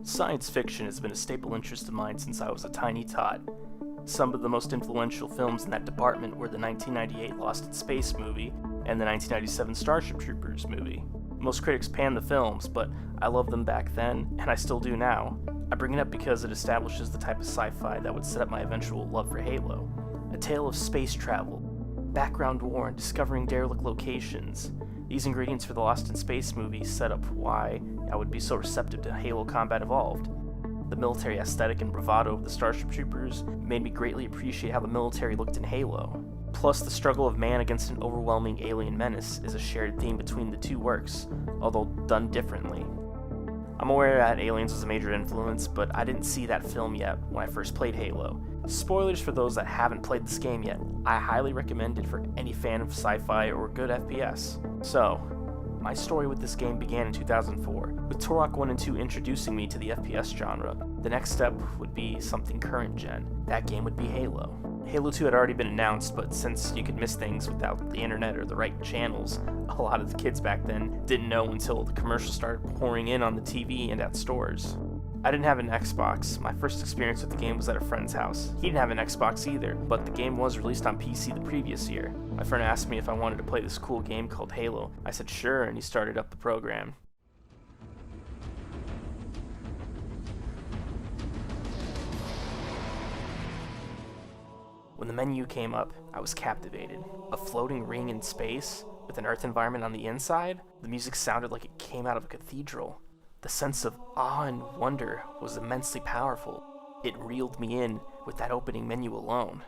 Science fiction has been a staple interest of mine since I was a tiny tot. Some of the most influential films in that department were the 1998 Lost in Space movie and the 1997 Starship Troopers movie. Most critics panned the films, but I loved them back then, and I still do now. I bring it up because it establishes the type of sci-fi that would set up my eventual love for Halo. A tale of space travel, background war, and discovering derelict locations. These ingredients for the Lost in Space movie set up why I would be so receptive to Halo Combat Evolved. The military aesthetic and bravado of the Starship Troopers made me greatly appreciate how the military looked in Halo. Plus, the struggle of man against an overwhelming alien menace is a shared theme between the two works, although done differently. I'm aware that Aliens was a major influence, but I didn't see that film yet when I first played Halo. Spoilers for those that haven't played this game yet. I highly recommend it for any fan of sci-fi or good FPS. So, my story with this game began in 2004, with Turok 1 and 2 introducing me to the FPS genre. The next step would be something current gen. That game would be Halo. Halo 2 had already been announced, but since you could miss things without the internet or the right channels, a lot of the kids back then didn't know until the commercials started pouring in on the TV and at stores. I didn't have an Xbox. My first experience with the game was at a friend's house. He didn't have an Xbox either, but the game was released on PC the previous year. My friend asked me if I wanted to play this cool game called Halo. I said sure, and he started up the program. When the menu came up, I was captivated. A floating ring in space, with an Earth environment on the inside, the music sounded like it came out of a cathedral. The sense of awe and wonder was immensely powerful. It reeled me in with that opening menu alone.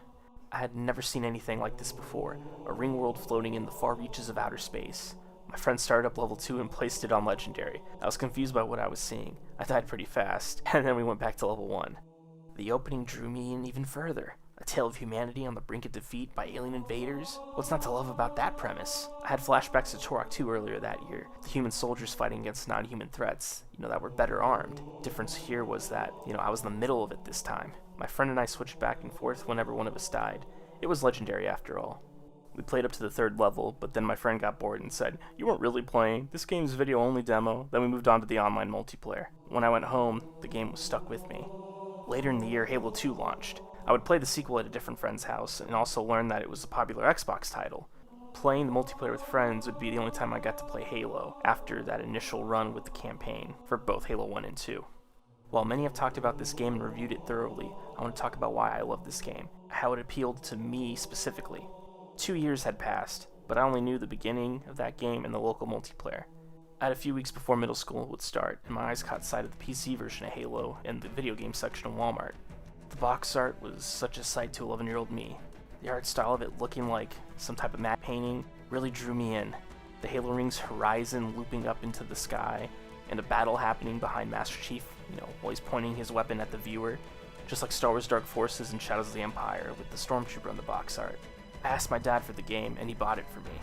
I had never seen anything like this before, a ring world floating in the far reaches of outer space. My friend started up level 2 and placed it on Legendary. I was confused by what I was seeing. I died pretty fast, and then we went back to level 1. The opening drew me in even further. A tale of humanity on the brink of defeat by alien invaders? What's not to love about that premise? I had flashbacks to Turok 2 earlier that year. The human soldiers fighting against non-human threats, that were better armed. Difference here was that, I was in the middle of it this time. My friend and I switched back and forth whenever one of us died. It was Legendary after all. We played up to the 3rd level, but then my friend got bored and said, "You weren't really playing. This game's a video-only demo." Then we moved on to the online multiplayer. When I went home, the game was stuck with me. Later in the year, Halo 2 launched. I would play the sequel at a different friend's house, and also learn that it was a popular Xbox title. Playing the multiplayer with friends would be the only time I got to play Halo, after that initial run with the campaign, for both Halo 1 and 2. While many have talked about this game and reviewed it thoroughly, I want to talk about why I love this game, how it appealed to me specifically. 2 years had passed, but I only knew the beginning of that game and the local multiplayer. I had a few weeks before middle school would start, and my eyes caught sight of the PC version of Halo in the video game section of Walmart. The box art was such a sight to 11-year-old me. The art style of it looking like some type of matte painting really drew me in. The Halo Ring's horizon looping up into the sky, and a battle happening behind Master Chief, while he's pointing his weapon at the viewer, just like Star Wars Dark Forces and Shadows of the Empire with the Stormtrooper on the box art. I asked my dad for the game, and he bought it for me.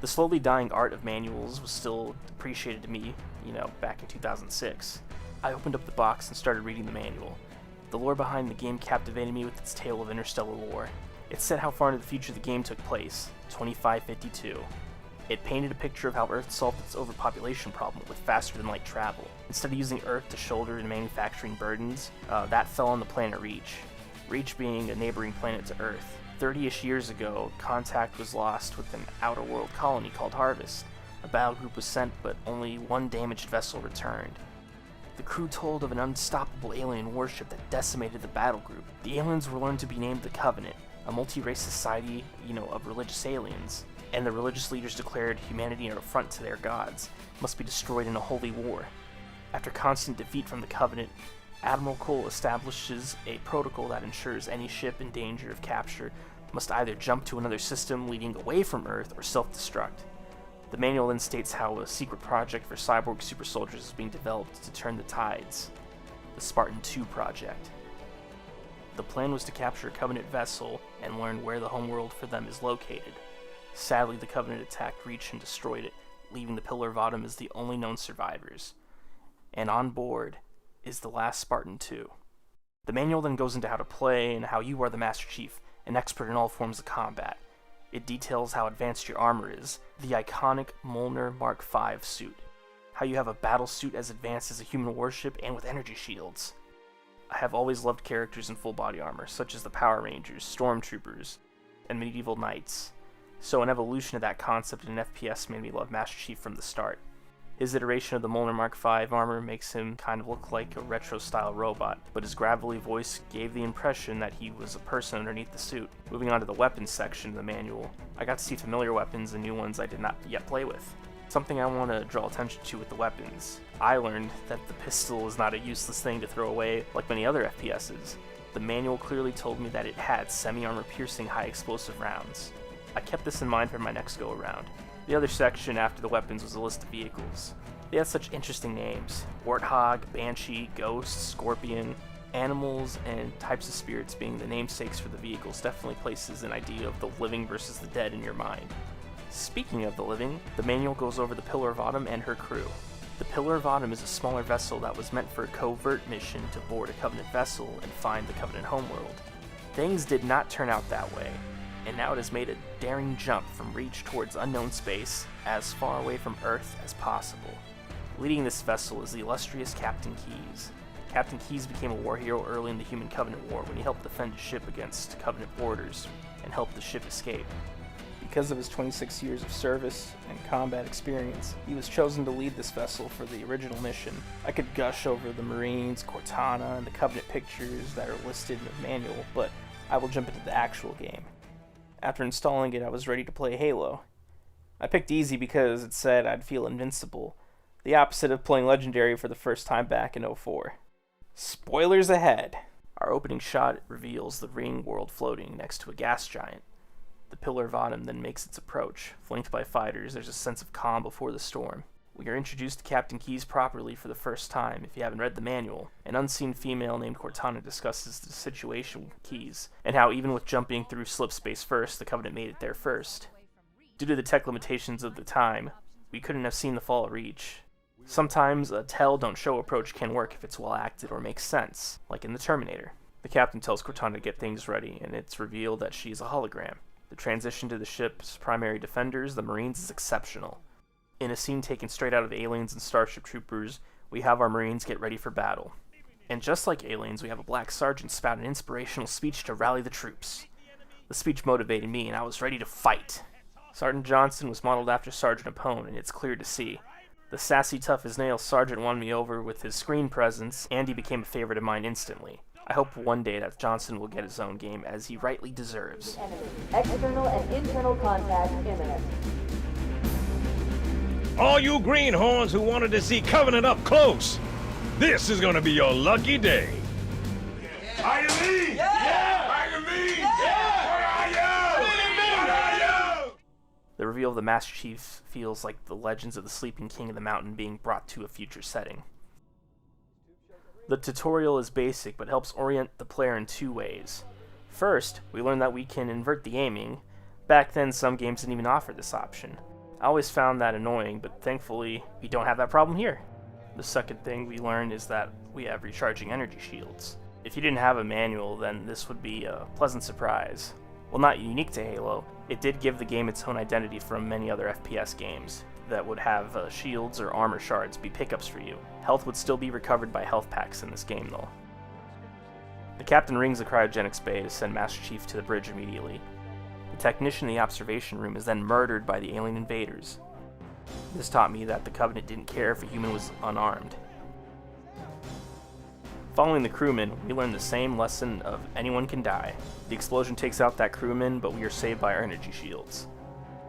The slowly dying art of manuals was still appreciated to me, back in 2006. I opened up the box and started reading the manual. The lore behind the game captivated me with its tale of interstellar war. It said how far into the future the game took place, 2552. It painted a picture of how Earth solved its overpopulation problem with faster-than-light travel. Instead of using Earth to shoulder the manufacturing burdens, that fell on the planet Reach. Reach being a neighboring planet to Earth. 30-ish years ago, contact was lost with an outer world colony called Harvest. A battle group was sent, but only one damaged vessel returned. The crew told of an unstoppable alien warship that decimated the battle group. The aliens were learned to be named the Covenant, a multi-race society, of religious aliens. And the religious leaders declared humanity an affront to their gods, must be destroyed in a holy war. After constant defeat from the Covenant, Admiral Cole establishes a protocol that ensures any ship in danger of capture must either jump to another system leading away from Earth or self-destruct. The manual then states how a secret project for cyborg super soldiers is being developed to turn the tides. The Spartan 2 project. The plan was to capture a Covenant vessel and learn where the homeworld for them is located. Sadly, the Covenant attacked Reach and destroyed it, leaving the Pillar of Autumn as the only known survivors. And on board is the last Spartan 2. The manual then goes into how to play and how you are the Master Chief, an expert in all forms of combat. It details how advanced your armor is, the iconic Mjolnir Mark V suit, how you have a battle suit as advanced as a human warship and with energy shields. I have always loved characters in full body armor, such as the Power Rangers, Stormtroopers, and medieval knights, so an evolution of that concept in an FPS made me love Master Chief from the start. His iteration of the Mjolnir Mark V armor makes him kind of look like a retro-style robot, but his gravelly voice gave the impression that he was a person underneath the suit. Moving on to the weapons section of the manual, I got to see familiar weapons and new ones I did not yet play with. Something I want to draw attention to with the weapons. I learned that the pistol is not a useless thing to throw away like many other FPSs. The manual clearly told me that it had semi-armor piercing high explosive rounds. I kept this in mind for my next go around. The other section after the weapons was a list of vehicles. They had such interesting names: Warthog, Banshee, Ghost, Scorpion. Animals and types of spirits being the namesakes for the vehicles definitely places an idea of the living versus the dead in your mind. Speaking of the living, the manual goes over the Pillar of Autumn and her crew. The Pillar of Autumn is a smaller vessel that was meant for a covert mission to board a Covenant vessel and find the Covenant homeworld. Things did not turn out that way, and now it has made a daring jump from Reach towards unknown space, as far away from Earth as possible. Leading this vessel is the illustrious Captain Keyes. Captain Keyes became a war hero early in the Human Covenant War when he helped defend his ship against Covenant boarders and helped the ship escape. Because of his 26 years of service and combat experience, he was chosen to lead this vessel for the original mission. I could gush over the Marines, Cortana, and the Covenant pictures that are listed in the manual, but I will jump into the actual game. After installing it, I was ready to play Halo. I picked easy because it said I'd feel invincible, the opposite of playing Legendary for the first time back in 04. Spoilers ahead! Our opening shot reveals the ring world floating next to a gas giant. The Pillar of Autumn then makes its approach. Flanked by fighters, there's a sense of calm before the storm. We are introduced to Captain Keyes properly for the first time if you haven't read the manual. An unseen female named Cortana discusses the situation with Keyes, and how even with jumping through slip space first, the Covenant made it there first. Due to the tech limitations of the time, we couldn't have seen the fall of Reach. Sometimes a tell don't show approach can work if it's well acted or makes sense, like in the Terminator. The captain tells Cortana to get things ready, and it's revealed that she's a hologram. The transition to the ship's primary defenders, the Marines, is exceptional. In a scene taken straight out of Aliens and Starship Troopers, we have our Marines get ready for battle. And just like Aliens, we have a black sergeant spout an inspirational speech to rally the troops. The speech motivated me, and I was ready to fight. Sergeant Johnson was modeled after Sergeant Apone, and it's clear to see. The sassy, tough as nails sergeant won me over with his screen presence, and he became a favorite of mine instantly. I hope one day that Johnson will get his own game, as he rightly deserves. External and internal contact imminent. All you greenhorns who wanted to see Covenant up close, this is gonna be your lucky day. Are you me? Yeah! Are you me? Yeah! Where are you? Where are you? The reveal of the Master Chief feels like the legends of the Sleeping King of the Mountain being brought to a future setting. The tutorial is basic, but helps orient the player in two ways. First, we learn that we can invert the aiming. Back then, some games didn't even offer this option. I always found that annoying, but thankfully, we don't have that problem here. The second thing we learn is that we have recharging energy shields. If you didn't have a manual, then this would be a pleasant surprise. While not unique to Halo, it did give the game its own identity from many other FPS games that would have shields or armor shards be pickups for you. Health would still be recovered by health packs in this game though. The captain rings the cryogenics bay to send Master Chief to the bridge immediately. The technician in the observation room is then murdered by the alien invaders. This taught me that the Covenant didn't care if a human was unarmed. Following the crewman, we learn the same lesson of anyone can die. The explosion takes out that crewman, but we are saved by our energy shields.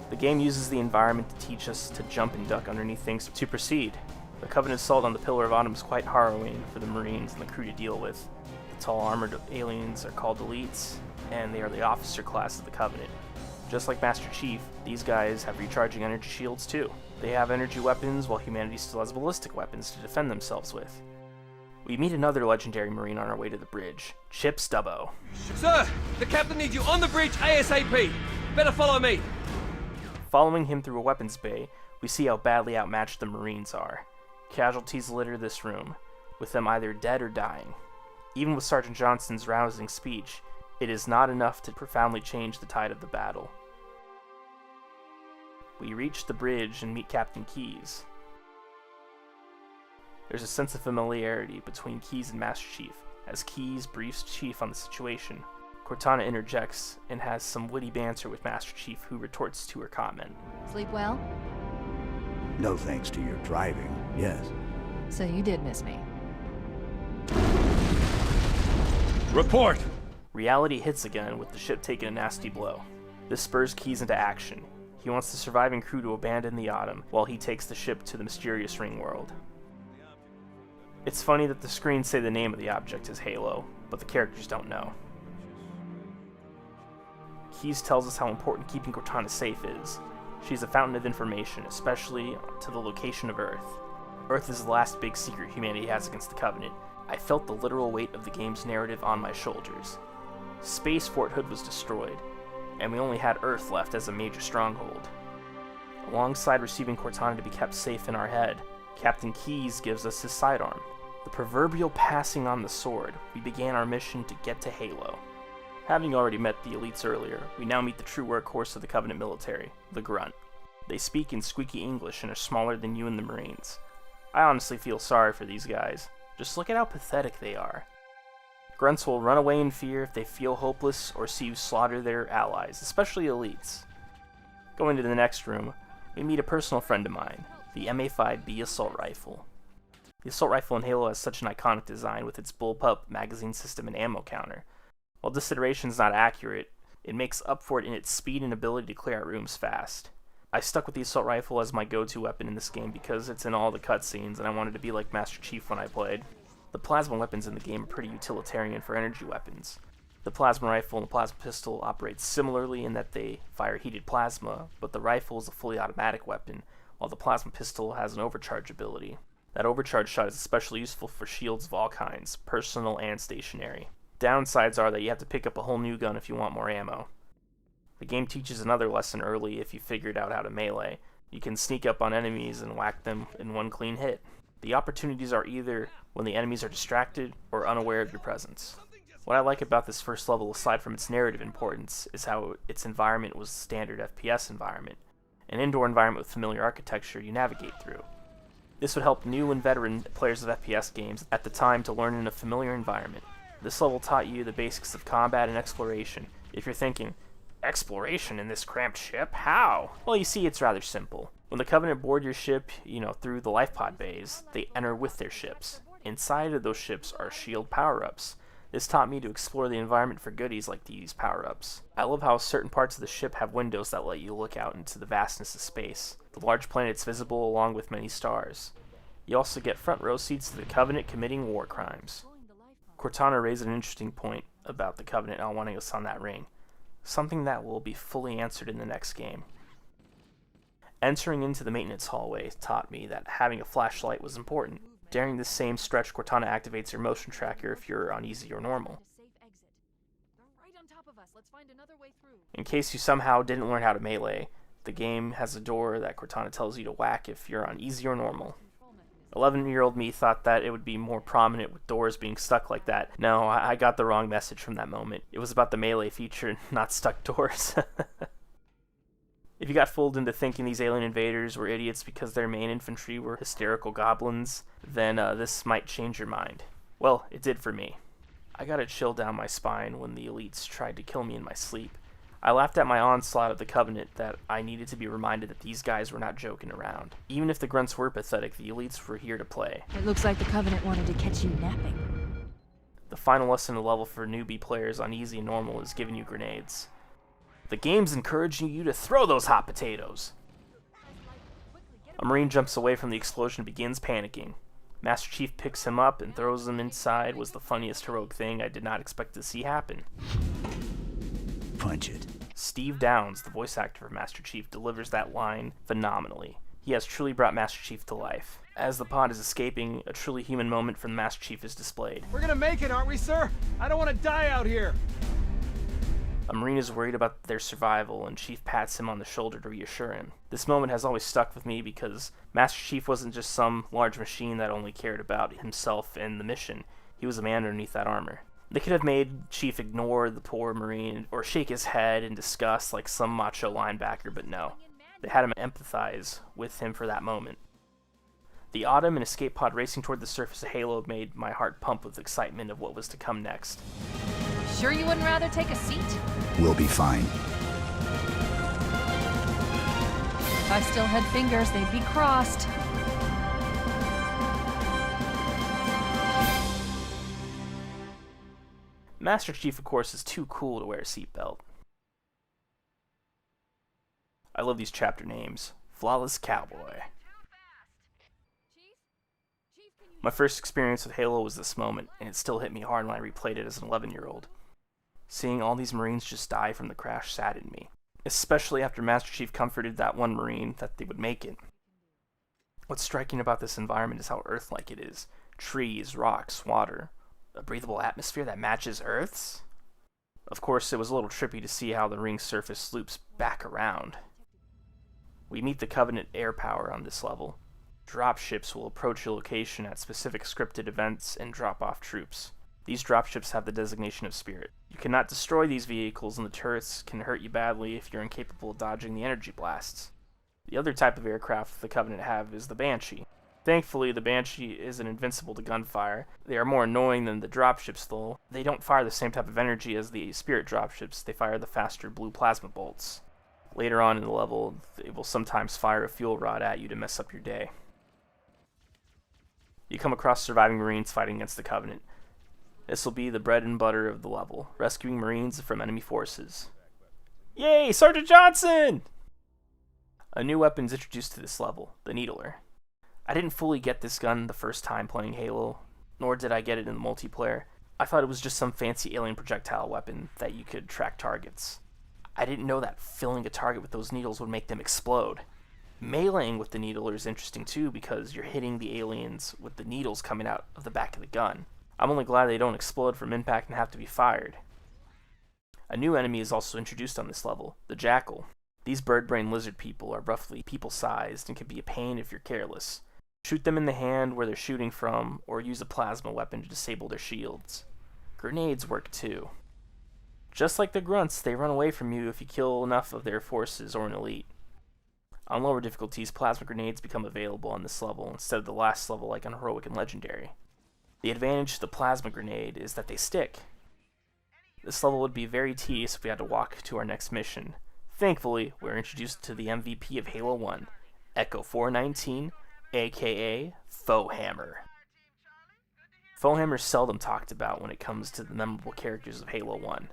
The game uses the environment to teach us to jump and duck underneath things to proceed. The Covenant assault on the Pillar of Autumn is quite harrowing for the Marines and the crew to deal with. The tall armored aliens are called elites, and they are the officer class of the Covenant. Just like Master Chief, these guys have recharging energy shields too. They have energy weapons while humanity still has ballistic weapons to defend themselves with. We meet another legendary Marine on our way to the bridge, Chip Stubbo. Sir, the captain needs you on the bridge ASAP. Better follow me. Following him through a weapons bay, we see how badly outmatched the Marines are. Casualties litter this room, with them either dead or dying. Even with Sergeant Johnson's rousing speech, it is not enough to profoundly change the tide of the battle. We reach the bridge and meet Captain Keyes. There's a sense of familiarity between Keyes and Master Chief, as Keyes briefs Chief on the situation. Cortana interjects and has some witty banter with Master Chief, who retorts to her comment. Sleep well? No thanks to your driving, yes. So you did miss me. Report! Reality hits again, with the ship taking a nasty blow. This spurs Keyes into action. He wants the surviving crew to abandon the Autumn, while he takes the ship to the mysterious ring world. It's funny that the screens say the name of the object is Halo, but the characters don't know. Keyes tells us how important keeping Cortana safe is. She's a fountain of information, especially to the location of Earth. Earth is the last big secret humanity has against the Covenant. I felt the literal weight of the game's narrative on my shoulders. Space Fort Hood was destroyed, and we only had Earth left as a major stronghold. Alongside receiving Cortana to be kept safe in our head, Captain Keyes gives us his sidearm. The proverbial passing on the sword, we began our mission to get to Halo. Having already met the elites earlier, we now meet the true workhorse of the Covenant military, the Grunt. They speak in squeaky English and are smaller than you and the Marines. I honestly feel sorry for these guys. Just look at how pathetic they are. Grunts will run away in fear if they feel hopeless or see you slaughter their allies, especially elites. Going to the next room, we meet a personal friend of mine, the MA5B assault rifle. The assault rifle in Halo has such an iconic design with its bullpup magazine system and ammo counter. While this iteration is not accurate, it makes up for it in its speed and ability to clear out rooms fast. I stuck with the assault rifle as my go-to weapon in this game because it's in all the cutscenes and I wanted to be like Master Chief when I played. The plasma weapons in the game are pretty utilitarian for energy weapons. The plasma rifle and the plasma pistol operate similarly in that they fire heated plasma, but the rifle is a fully automatic weapon, while the plasma pistol has an overcharge ability. That overcharge shot is especially useful for shields of all kinds, personal and stationary. Downsides are that you have to pick up a whole new gun if you want more ammo. The game teaches another lesson early if you figured out how to melee. You can sneak up on enemies and whack them in one clean hit. The opportunities are either when the enemies are distracted or unaware of your presence. What I like about this first level, aside from its narrative importance, is how its environment was a standard FPS environment, an indoor environment with familiar architecture you navigate through. This would help new and veteran players of FPS games at the time to learn in a familiar environment. This level taught you the basics of combat and exploration. If you're thinking, exploration in this cramped ship? How? Well, you see, it's rather simple. When the Covenant board your ship, through the life pod bays, they enter with their ships. Inside of those ships are shield power-ups. This taught me to explore the environment for goodies like these power-ups. I love how certain parts of the ship have windows that let you look out into the vastness of space. The large planet's visible along with many stars. You also get front row seats to the Covenant committing war crimes. Cortana raised an interesting point about the Covenant not wanting us on that ring, something that will be fully answered in the next game. Entering into the maintenance hallway taught me that having a flashlight was important. During this same stretch, Cortana activates your motion tracker if you're on easy or normal. In case you somehow didn't learn how to melee, the game has a door that Cortana tells you to whack if you're on easy or normal. 11-year-old me thought that it would be more prominent with doors being stuck like that. No, I got the wrong message from that moment. It was about the melee feature, not stuck doors. If you got fooled into thinking these alien invaders were idiots because their main infantry were hysterical goblins, then this might change your mind. Well, it did for me. I got a chill down my spine when the elites tried to kill me in my sleep. I laughed at my onslaught of the Covenant that I needed to be reminded that these guys were not joking around. Even if the grunts were pathetic, the elites were here to play. It looks like the Covenant wanted to catch you napping. The final lesson of the level for newbie players on easy and normal is giving you grenades. The game's encouraging you to throw those hot potatoes. A Marine jumps away from the explosion and begins panicking. Master Chief picks him up and throws him inside was the funniest heroic thing I did not expect to see happen. Punch it. Steve Downes, the voice actor for Master Chief, delivers that line phenomenally. He has truly brought Master Chief to life. As the pod is escaping, a truly human moment from the Master Chief is displayed. We're gonna make it, aren't we, sir? I don't want to die out here. A Marine is worried about their survival, and Chief pats him on the shoulder to reassure him. This moment has always stuck with me because Master Chief wasn't just some large machine that only cared about himself and the mission. He was a man underneath that armor. They could have made Chief ignore the poor Marine or shake his head in disgust like some macho linebacker, but no. They had him empathize with him for that moment. The Autumn and escape pod racing toward the surface of Halo made my heart pump with excitement of what was to come next. Sure you wouldn't rather take a seat? We'll be fine. If I still had fingers, they'd be crossed. Master Chief, of course, is too cool to wear a seatbelt. I love these chapter names. Flawless Cowboy. My first experience with Halo was this moment, and it still hit me hard when I replayed it as an 11-year-old. Seeing all these Marines just die from the crash saddened me, especially after Master Chief comforted that one Marine that they would make it. What's striking about this environment is how Earth-like it is. Trees, rocks, water, a breathable atmosphere that matches Earth's? Of course, it was a little trippy to see how the ring's surface loops back around. We meet the Covenant air power on this level. Dropships will approach your location at specific scripted events and drop off troops. These dropships have the designation of Spirit. You cannot destroy these vehicles, and the turrets can hurt you badly if you're incapable of dodging the energy blasts. The other type of aircraft the Covenant have is the Banshee. Thankfully, the Banshee isn't invincible to gunfire. They are more annoying than the dropships, though. They don't fire the same type of energy as the Spirit dropships. They fire the faster blue plasma bolts. Later on in the level, they will sometimes fire a fuel rod at you to mess up your day. You come across surviving Marines fighting against the Covenant. This will be the bread and butter of the level, rescuing Marines from enemy forces. Yay, Sergeant Johnson! A new weapon is introduced to this level, the Needler. I didn't fully get this gun the first time playing Halo, nor did I get it in the multiplayer. I thought it was just some fancy alien projectile weapon that you could track targets. I didn't know that filling a target with those needles would make them explode. Meleeing with the Needler is interesting too because you're hitting the aliens with the needles coming out of the back of the gun. I'm only glad they don't explode from impact and have to be fired. A new enemy is also introduced on this level, the Jackal. These bird-brain lizard people are roughly people-sized and can be a pain if you're careless. Shoot them in the hand where they're shooting from, or use a plasma weapon to disable their shields. Grenades work too. Just like the grunts, they run away from you if you kill enough of their forces or an elite. On lower difficulties, plasma grenades become available on this level instead of the last level like on Heroic and Legendary. The advantage to the plasma grenade is that they stick. This level would be very tedious if we had to walk to our next mission. Thankfully, we're introduced to the MVP of Halo 1, Echo 419, aka Foehammer. Foehammer is seldom talked about when it comes to the memorable characters of Halo 1.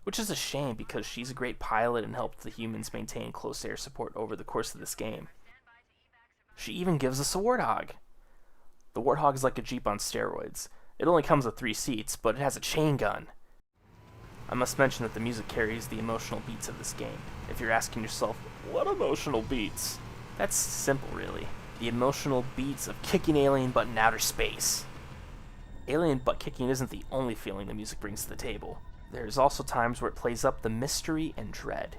Which is a shame because she's a great pilot and helped the humans maintain close air support over the course of this game. She even gives us a Warthog. The Warthog is like a Jeep on steroids. It only comes with 3 seats, but it has a chain gun. I must mention that the music carries the emotional beats of this game. If you're asking yourself, what emotional beats? That's simple, really. The emotional beats of kicking alien butt in outer space. Alien butt kicking isn't the only feeling the music brings to the table. There's also times where it plays up the mystery and dread.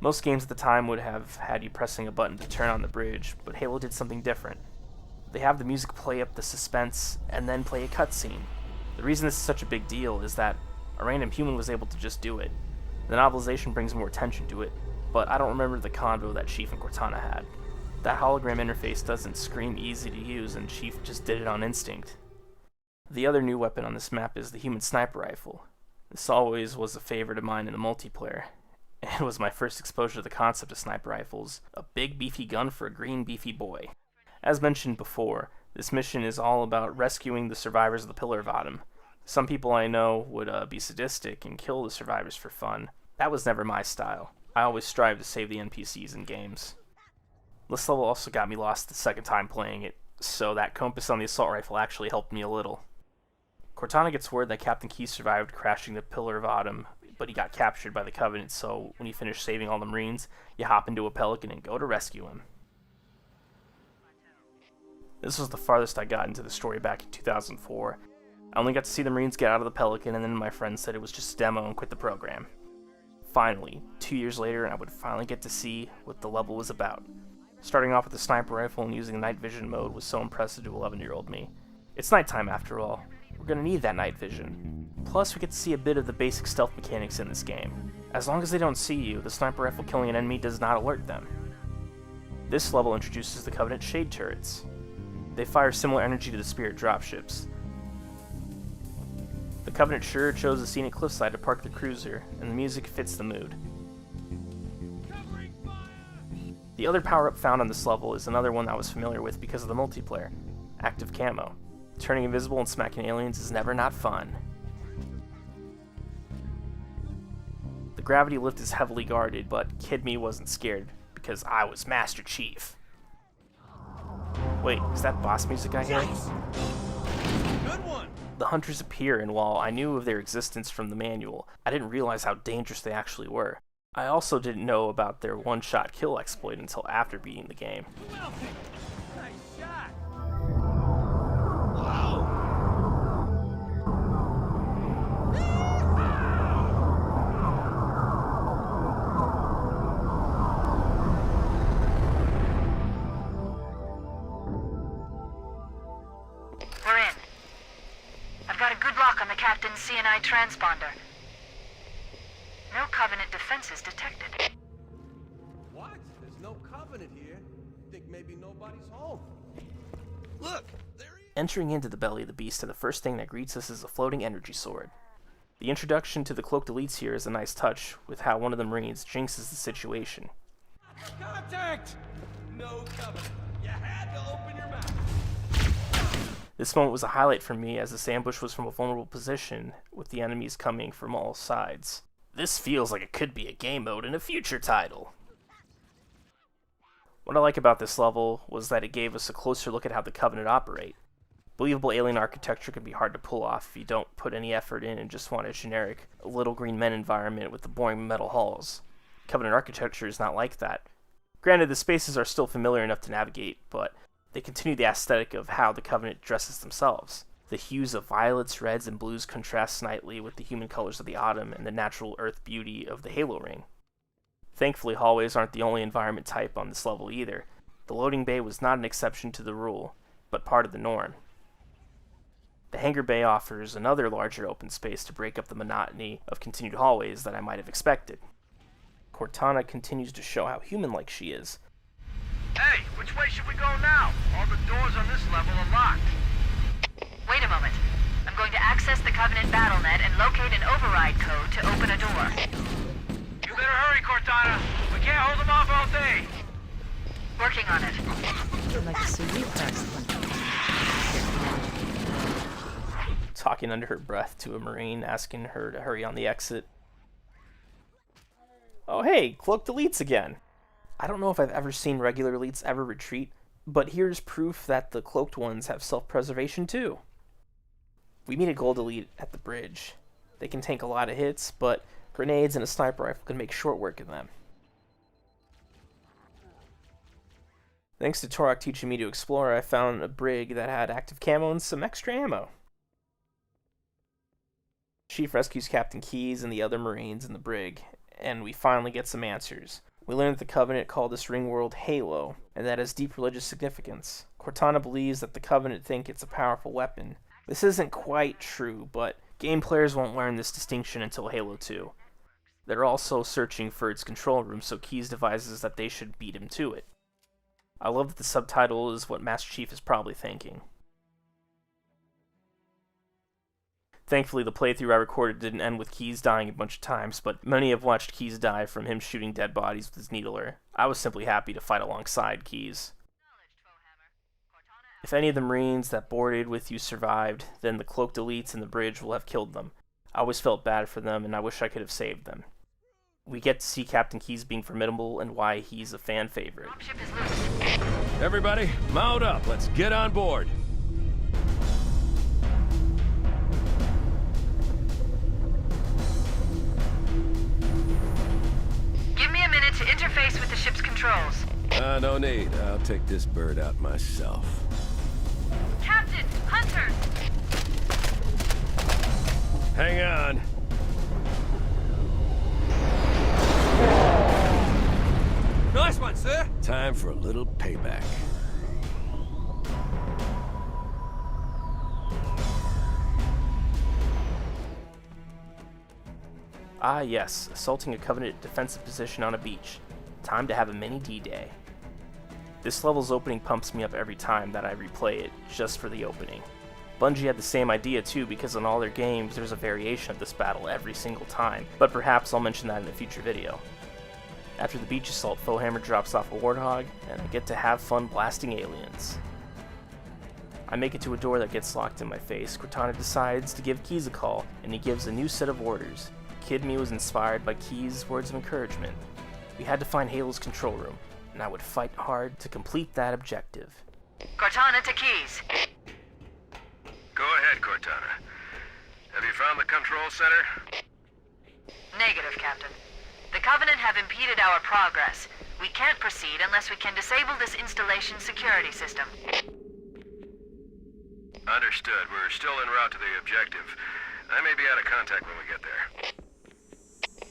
Most games at the time would have had you pressing a button to turn on the bridge, but Halo did something different. They have the music play up the suspense and then play a cutscene. The reason this is such a big deal is that a random human was able to just do it. The novelization brings more attention to it, but I don't remember the convo that Chief and Cortana had. That hologram interface doesn't scream easy to use, and Chief just did it on instinct. The other new weapon on this map is the human sniper rifle. This always was a favorite of mine in the multiplayer. It was my first exposure to the concept of sniper rifles, a big beefy gun for a green beefy boy. As mentioned before, this mission is all about rescuing the survivors of the Pillar of Autumn. Some people I know would be sadistic and kill the survivors for fun. That was never my style. I always strive to save the NPCs in games. This level also got me lost the second time playing it, so that compass on the assault rifle actually helped me a little. Cortana gets word that Captain Key survived crashing the Pillar of Autumn, but he got captured by the Covenant, so when you finish saving all the Marines, you hop into a Pelican and go to rescue him. This was the farthest I got into the story back in 2004. I only got to see the Marines get out of the Pelican, and then my friend said it was just a demo and quit the program. Finally, 2 years later, I would finally get to see what the level was about. Starting off with the sniper rifle and using night vision mode was so impressive to 11-year-old me. It's nighttime after all. We're gonna need that night vision. Plus, we get to see a bit of the basic stealth mechanics in this game. As long as they don't see you, the sniper rifle killing an enemy does not alert them. This level introduces the Covenant shade turrets. They fire similar energy to the Spirit dropships. The Covenant sure chose a scenic cliffside to park the cruiser, and the music fits the mood. The other power-up found on this level is another one I was familiar with because of the multiplayer, Active Camo. Turning invisible and smacking aliens is never not fun. The gravity lift is heavily guarded, but Kid Me wasn't scared, because I was Master Chief. Wait, is that boss music I hear? Good one. The hunters appear, and while I knew of their existence from the manual, I didn't realize how dangerous they actually were. I also didn't know about their one-shot kill exploit until after beating the game. Nice shot. We're in. I've got a good lock on the Captain's CNI transponder. No Covenant defenses detected. What? There's no Covenant here. Think maybe nobody's home. Look, there he is. Entering into the belly of the beast, and the first thing that greets us is a floating energy sword. The introduction to the cloaked elites here is a nice touch, with how one of the Marines jinxes the situation. Contact! No Covenant. You had to open your mouth. This moment was a highlight for me, as this ambush was from a vulnerable position, with the enemies coming from all sides. This feels like it could be a game mode in a future title. What I like about this level was that it gave us a closer look at how the Covenant operate. Believable alien architecture can be hard to pull off if you don't put any effort in and just want a generic Little Green Men environment with the boring metal halls. Covenant architecture is not like that. Granted, the spaces are still familiar enough to navigate, but they continue the aesthetic of how the Covenant dresses themselves. The hues of violets, reds, and blues contrast nightly with the human colors of the autumn and the natural earth beauty of the Halo ring. Thankfully, hallways aren't the only environment type on this level either. The loading bay was not an exception to the rule, but part of the norm. The hangar bay offers another larger open space to break up the monotony of continued hallways that I might have expected. Cortana continues to show how human-like she is. Hey, which way should we go now? All the doors on this level are locked. Wait a moment. I'm going to access the Covenant BattleNet and locate an override code to open a door. You better hurry, Cortana. We can't hold them off all day. Working on it. I'd like to see you first. Talking under her breath to a Marine, asking her to hurry on the exit. Oh hey, cloaked elites again. I don't know if I've ever seen regular elites ever retreat, but here's proof that the cloaked ones have self-preservation too. We meet a gold elite at the bridge. They can tank a lot of hits, but grenades and a sniper rifle can make short work of them. Thanks to Torok teaching me to explore, I found a brig that had active camo and some extra ammo. Chief rescues Captain Keyes and the other Marines in the brig, and we finally get some answers. We learn that the Covenant called this ring world Halo, and that has deep religious significance. Cortana believes that the Covenant think it's a powerful weapon. This isn't quite true, but game players won't learn this distinction until Halo 2. They're also searching for its control room, so Keyes devises that they should beat him to it. I love that the subtitle is what Master Chief is probably thinking. Thankfully, the playthrough I recorded didn't end with Keyes dying a bunch of times, but many have watched Keyes die from him shooting dead bodies with his needler. I was simply happy to fight alongside Keyes. If any of the Marines that boarded with you survived, then the cloaked elites in the bridge will have killed them. I always felt bad for them, and I wish I could have saved them. We get to see Captain Keyes being formidable and why he's a fan favorite. Everybody, mount up. Let's get on board. Give me a minute to interface with the ship's controls. No need. I'll take this bird out myself. Captain! Hunters! Hang on. Nice one, sir. Time for a little payback. Ah yes, assaulting a Covenant defensive position on a beach. Time to have a mini D-Day. This level's opening pumps me up every time that I replay it, just for the opening. Bungie had the same idea too, because in all their games there's a variation of this battle every single time, but perhaps I'll mention that in a future video. After the beach assault, Foehammer drops off a warthog, and I get to have fun blasting aliens. I make it to a door that gets locked in my face. Cortana decides to give Keyes a call, and he gives a new set of orders. Kid Me was inspired by Keyes' words of encouragement. We had to find Halo's control room, and I would fight hard to complete that objective. Cortana to Keyes. Go ahead, Cortana. Have you found the control center? Negative, Captain. The Covenant have impeded our progress. We can't proceed unless we can disable this installation's security system. Understood. We're still en route to the objective. I may be out of contact when we get there.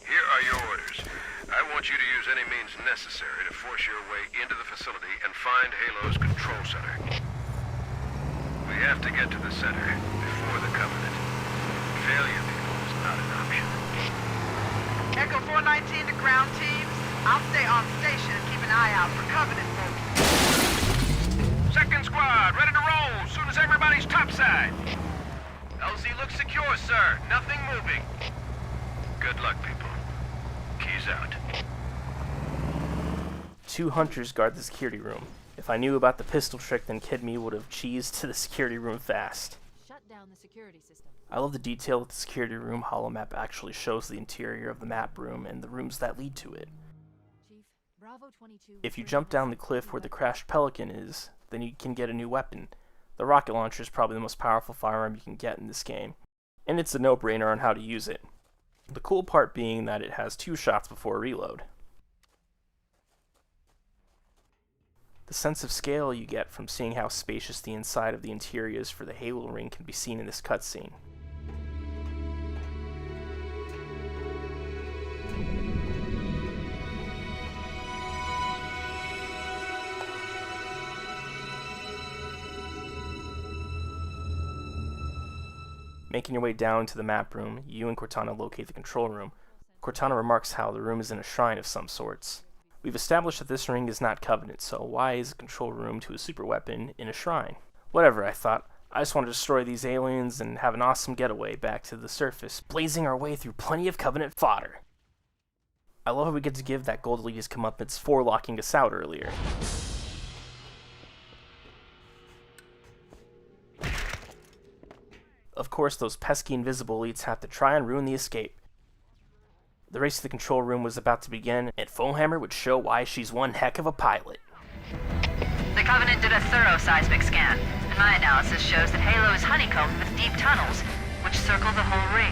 Here are your orders. I want you to use any means necessary to force your way into the facility and find Halo's control center. We have to get to the center before the Covenant. Failure, people, is not an option. Echo 419 to ground teams. I'll stay on station and keep an eye out for Covenant folks. Second squad, ready to roll as soon as everybody's topside. LZ looks secure, sir. Nothing moving. Good luck, people. Keys out. 2 hunters guard the security room. If I knew about the pistol trick, then Kid Me would have cheesed to the security room fast. Shut down the security system. I love the detail that the security room holomap actually shows the interior of the map room and the rooms that lead to it. Chief, Bravo 22. If you jump down the cliff where the crashed Pelican is, then you can get a new weapon. The rocket launcher is probably the most powerful firearm you can get in this game, and it's a no-brainer on how to use it. The cool part being that it has 2 shots before reload. The sense of scale you get from seeing how spacious the inside of the interior is for the Halo ring can be seen in this cutscene. Making your way down to the map room, you and Cortana locate the control room. Cortana remarks how the room is in a shrine of some sorts. We've established that this ring is not Covenant, so why is a control room to a super weapon in a shrine? Whatever, I thought. I just want to destroy these aliens and have an awesome getaway back to the surface, blazing our way through plenty of Covenant fodder. I love how we get to give that gold elite's comeuppance for locking us out earlier. Of course, those pesky invisible elites have to try and ruin the escape. The race to the control room was about to begin, and Foehammer would show why she's one heck of a pilot. The Covenant did a thorough seismic scan, and my analysis shows that Halo is honeycombed with deep tunnels, which circle the whole ring.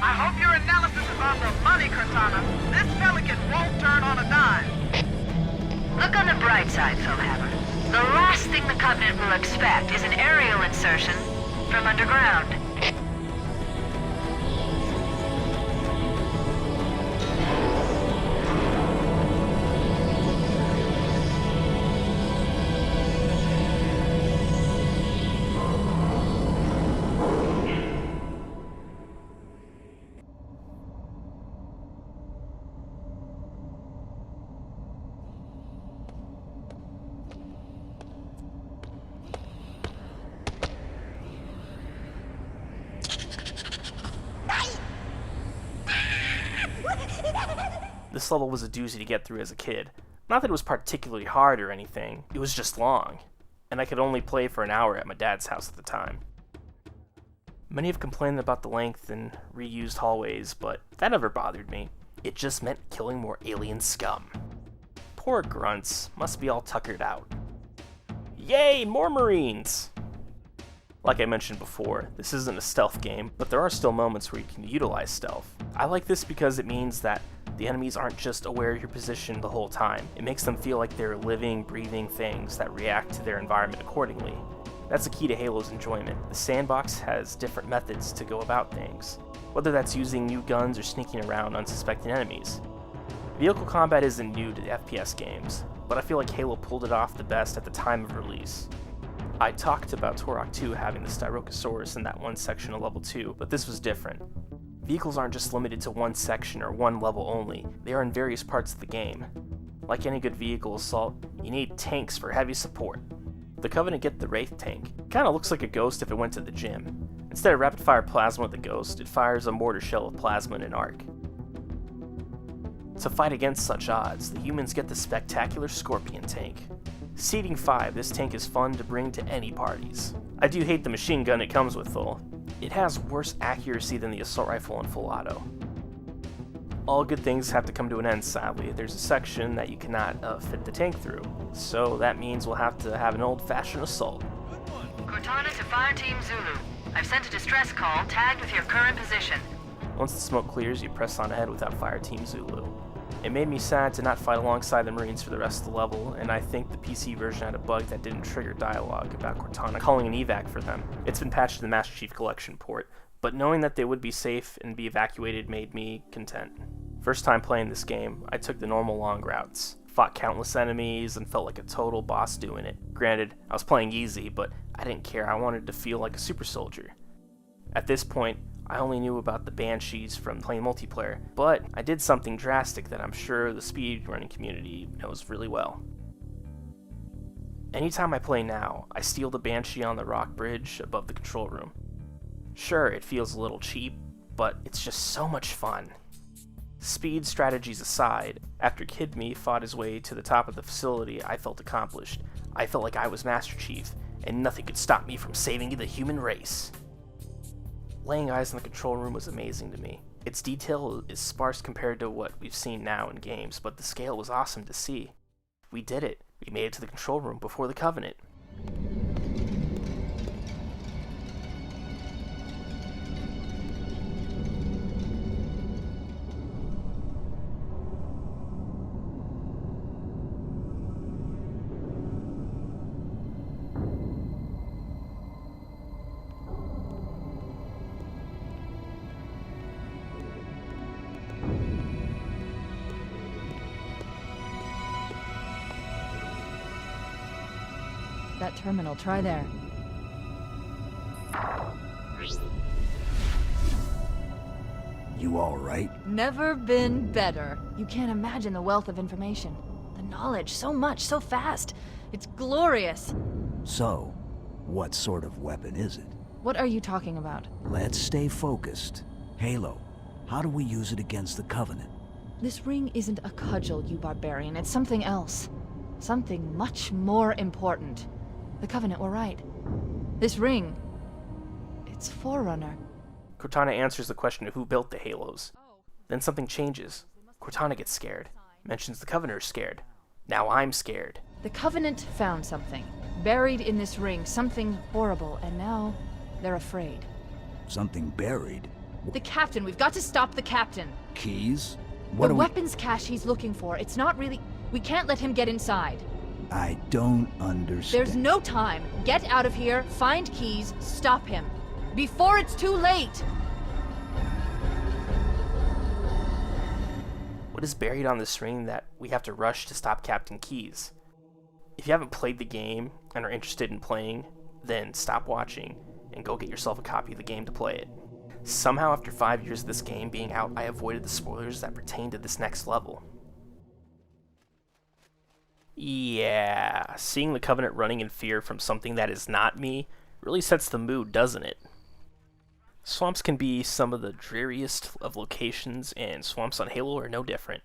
I hope your analysis is on the money, Cortana. This Pelican won't turn on a dime. Look on the bright side, Foehammer. The last thing the Covenant will expect is an aerial insertion from underground. This level was a doozy to get through as a kid. Not that it was particularly hard or anything, it was just long, and I could only play for an hour at my dad's house at the time. Many have complained about the length and reused hallways, but that never bothered me. It just meant killing more alien scum. Poor grunts, must be all tuckered out. Yay, more Marines! Like I mentioned before, this isn't a stealth game, but there are still moments where you can utilize stealth. I like this because it means that the enemies aren't just aware of your position the whole time. It makes them feel like they're living, breathing things that react to their environment accordingly. That's the key to Halo's enjoyment. The sandbox has different methods to go about things, whether that's using new guns or sneaking around unsuspecting enemies. Vehicle combat isn't new to the FPS games, but I feel like Halo pulled it off the best at the time of release. I talked about Turok 2 having the Styrocosaurus in that one section of level 2, but this was different. Vehicles aren't just limited to one section or one level only, they are in various parts of the game. Like any good vehicle assault, You need tanks for heavy support. The Covenant get the Wraith tank. Kinda looks like a ghost if it went to the gym. Instead of rapid-fire plasma with the ghost, it fires a mortar shell of plasma and an arc. To fight against such odds, the humans get the spectacular Scorpion tank. Seating 5, this tank is fun to bring to any parties. I do hate the machine gun it comes with though. It has worse accuracy than the assault rifle in full auto. All good things have to come to an end, sadly. There's a section that you cannot fit the tank through, so that means we'll have to have an old-fashioned assault. Cortana to Fire Team Zulu. I've sent a distress call tagged with your current position. Once the smoke clears, you press on ahead without Fire Team Zulu. It made me sad to not fight alongside the Marines for the rest of the level, and I think the PC version had a bug that didn't trigger dialogue about Cortana calling an evac for them. It's been patched to the Master Chief Collection port, but knowing that they would be safe and be evacuated made me content. First time playing this game, I took the normal long routes, fought countless enemies, and felt like a total boss doing it. Granted, I was playing easy, but I didn't care. I wanted to feel like a super soldier. At this point, I only knew about the Banshees from playing multiplayer, but I did something drastic that I'm sure the speedrunning community knows really well. Anytime I play now, I steal the Banshee on the rock bridge above the control room. Sure, it feels a little cheap, but it's just so much fun. Speed strategies aside, after Kid Me fought his way to the top of the facility, I felt accomplished. I felt like I was Master Chief, and nothing could stop me from saving the human race. Laying eyes on the control room was amazing to me. Its detail is sparse compared to what we've seen now in games, but the scale was awesome to see. We did it. We made it to the control room before the Covenant. That terminal, try there. You all right? Never been better. You can't imagine the wealth of information. The knowledge, so much, so fast. It's glorious. So, what sort of weapon is it? What are you talking about? Let's stay focused. Halo, how do we use it against the Covenant? This ring isn't a cudgel, you barbarian. It's something else. Something much more important. The Covenant were right. This ring, it's Forerunner. Cortana answers the question of who built the Halos. Then something changes. Cortana gets scared. Mentions the Covenant are scared. Now I'm scared. The Covenant found something. Buried in this ring, something horrible, and now they're afraid. Something buried? The Captain, we've got to stop the Captain. Keys? The weapons cache he's looking for, it's not really... We can't let him get inside. I don't understand. There's no time. Get out of here, find keys, stop him. Before it's too late! What is buried on this ring that we have to rush to stop Captain Keyes? If you haven't played the game and are interested in playing, then stop watching and go get yourself a copy of the game to play it. Somehow after 5 years of this game being out, I avoided the spoilers that pertain to this next level. Yeah, seeing the Covenant running in fear from something that is not me really sets the mood, doesn't it? Swamps can be some of the dreariest of locations, and swamps on Halo are no different.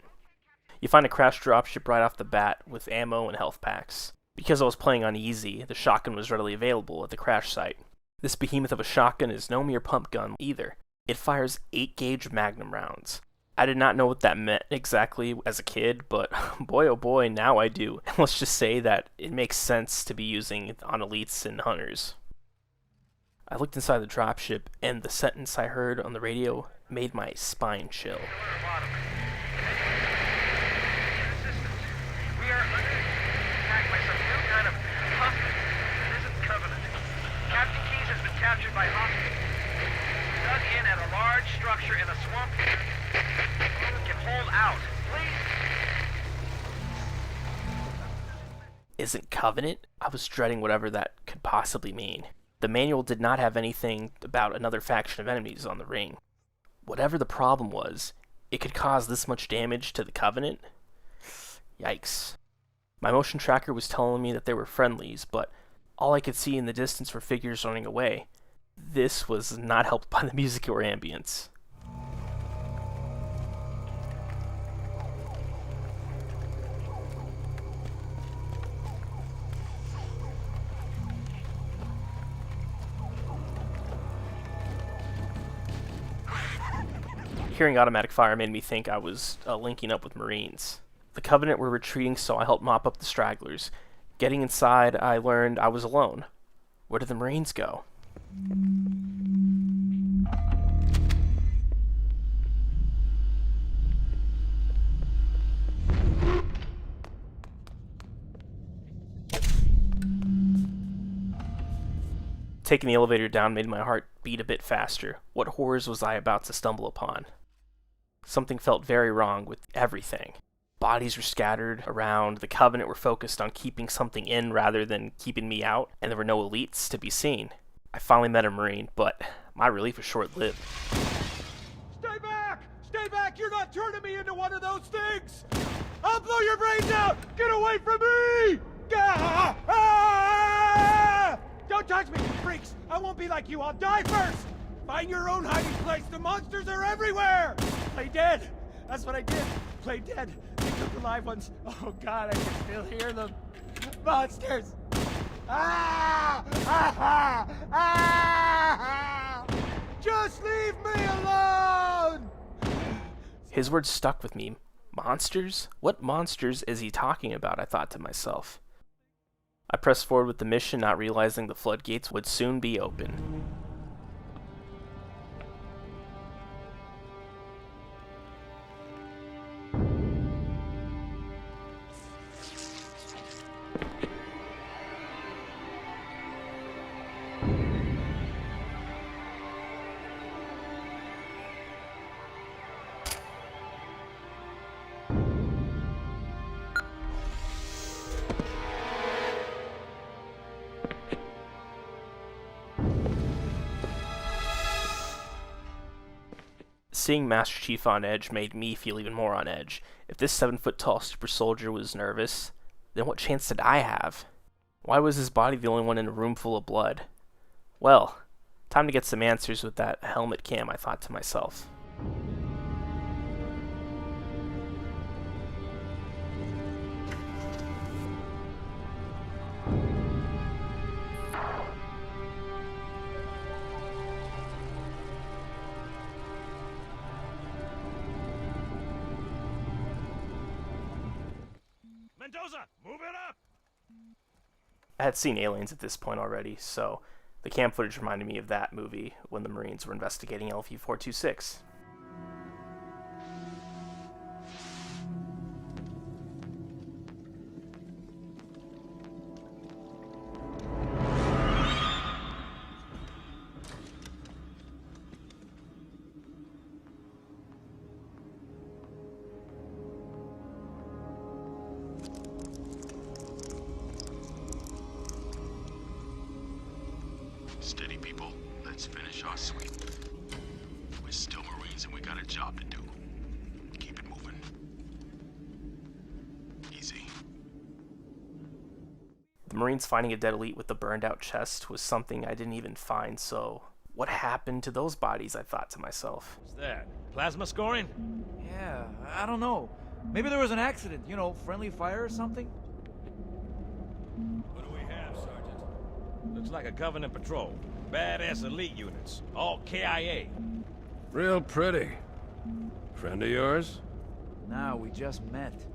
You find a crash dropship right off the bat with ammo and health packs. Because I was playing on easy, the shotgun was readily available at the crash site. This behemoth of a shotgun is no mere pump gun either. It fires 8-gauge magnum rounds. I did not know what that meant exactly as a kid, but boy oh boy, now I do. And let's just say that it makes sense to be using on elites and hunters. I looked inside the dropship, and the sentence I heard on the radio made my spine chill. We are under attack by some new kind of hostage that isn't Covenant. Captain Keyes has been captured by hostages. Dug in at a large structure in a swamp here. Can hold out. Please. Isn't Covenant? I was dreading whatever that could possibly mean. The manual did not have anything about another faction of enemies on the ring. Whatever the problem was, it could cause this much damage to the Covenant? Yikes. My motion tracker was telling me that they were friendlies, but all I could see in the distance were figures running away. This was not helped by the music or ambience. Hearing automatic fire made me think I was linking up with Marines. The Covenant were retreating, so I helped mop up the stragglers. Getting inside, I learned I was alone. Where did the Marines go? Taking the elevator down made my heart beat a bit faster. What horrors was I about to stumble upon? Something felt very wrong with everything. Bodies were scattered around, the Covenant were focused on keeping something in rather than keeping me out, and there were no elites to be seen. I finally met a Marine, but my relief was short-lived. Stay back! Stay back! You're not turning me into one of those things! I'll blow your brains out! Get away from me! Ah! Ah! Don't touch me, you freaks! I won't be like you, I'll die first! Find your own hiding place, the monsters are everywhere! Play dead! That's what I did! Play dead! They took the live ones. Oh god, I can still hear them. Monsters! Ah! Ah! Ah! Just leave me alone! His words stuck with me. Monsters? What monsters is he talking about? I thought to myself. I pressed forward with the mission, not realizing the floodgates would soon be open. Seeing Master Chief on edge made me feel even more on edge. If this 7-foot-tall super soldier was nervous, then what chance did I have? Why was his body the only one in a room full of blood? Well, time to get some answers with that helmet cam, I thought to myself. Mendoza, move it up! I had seen Aliens at this point already, so the cam footage reminded me of that movie when the Marines were investigating LV-426. Steady, people. Let's finish our sweep. We're still Marines and we got a job to do. Keep it moving. Easy. The Marines finding a dead elite with the burned out chest was something I didn't even find, so what happened to those bodies, I thought to myself. What's that? Plasma scoring? Yeah, I don't know. Maybe there was an accident, you know, friendly fire or something? What do we have, Sergeant? Looks like a Covenant patrol. Badass elite units. All KIA. Real pretty. Friend of yours? Nah, we just met.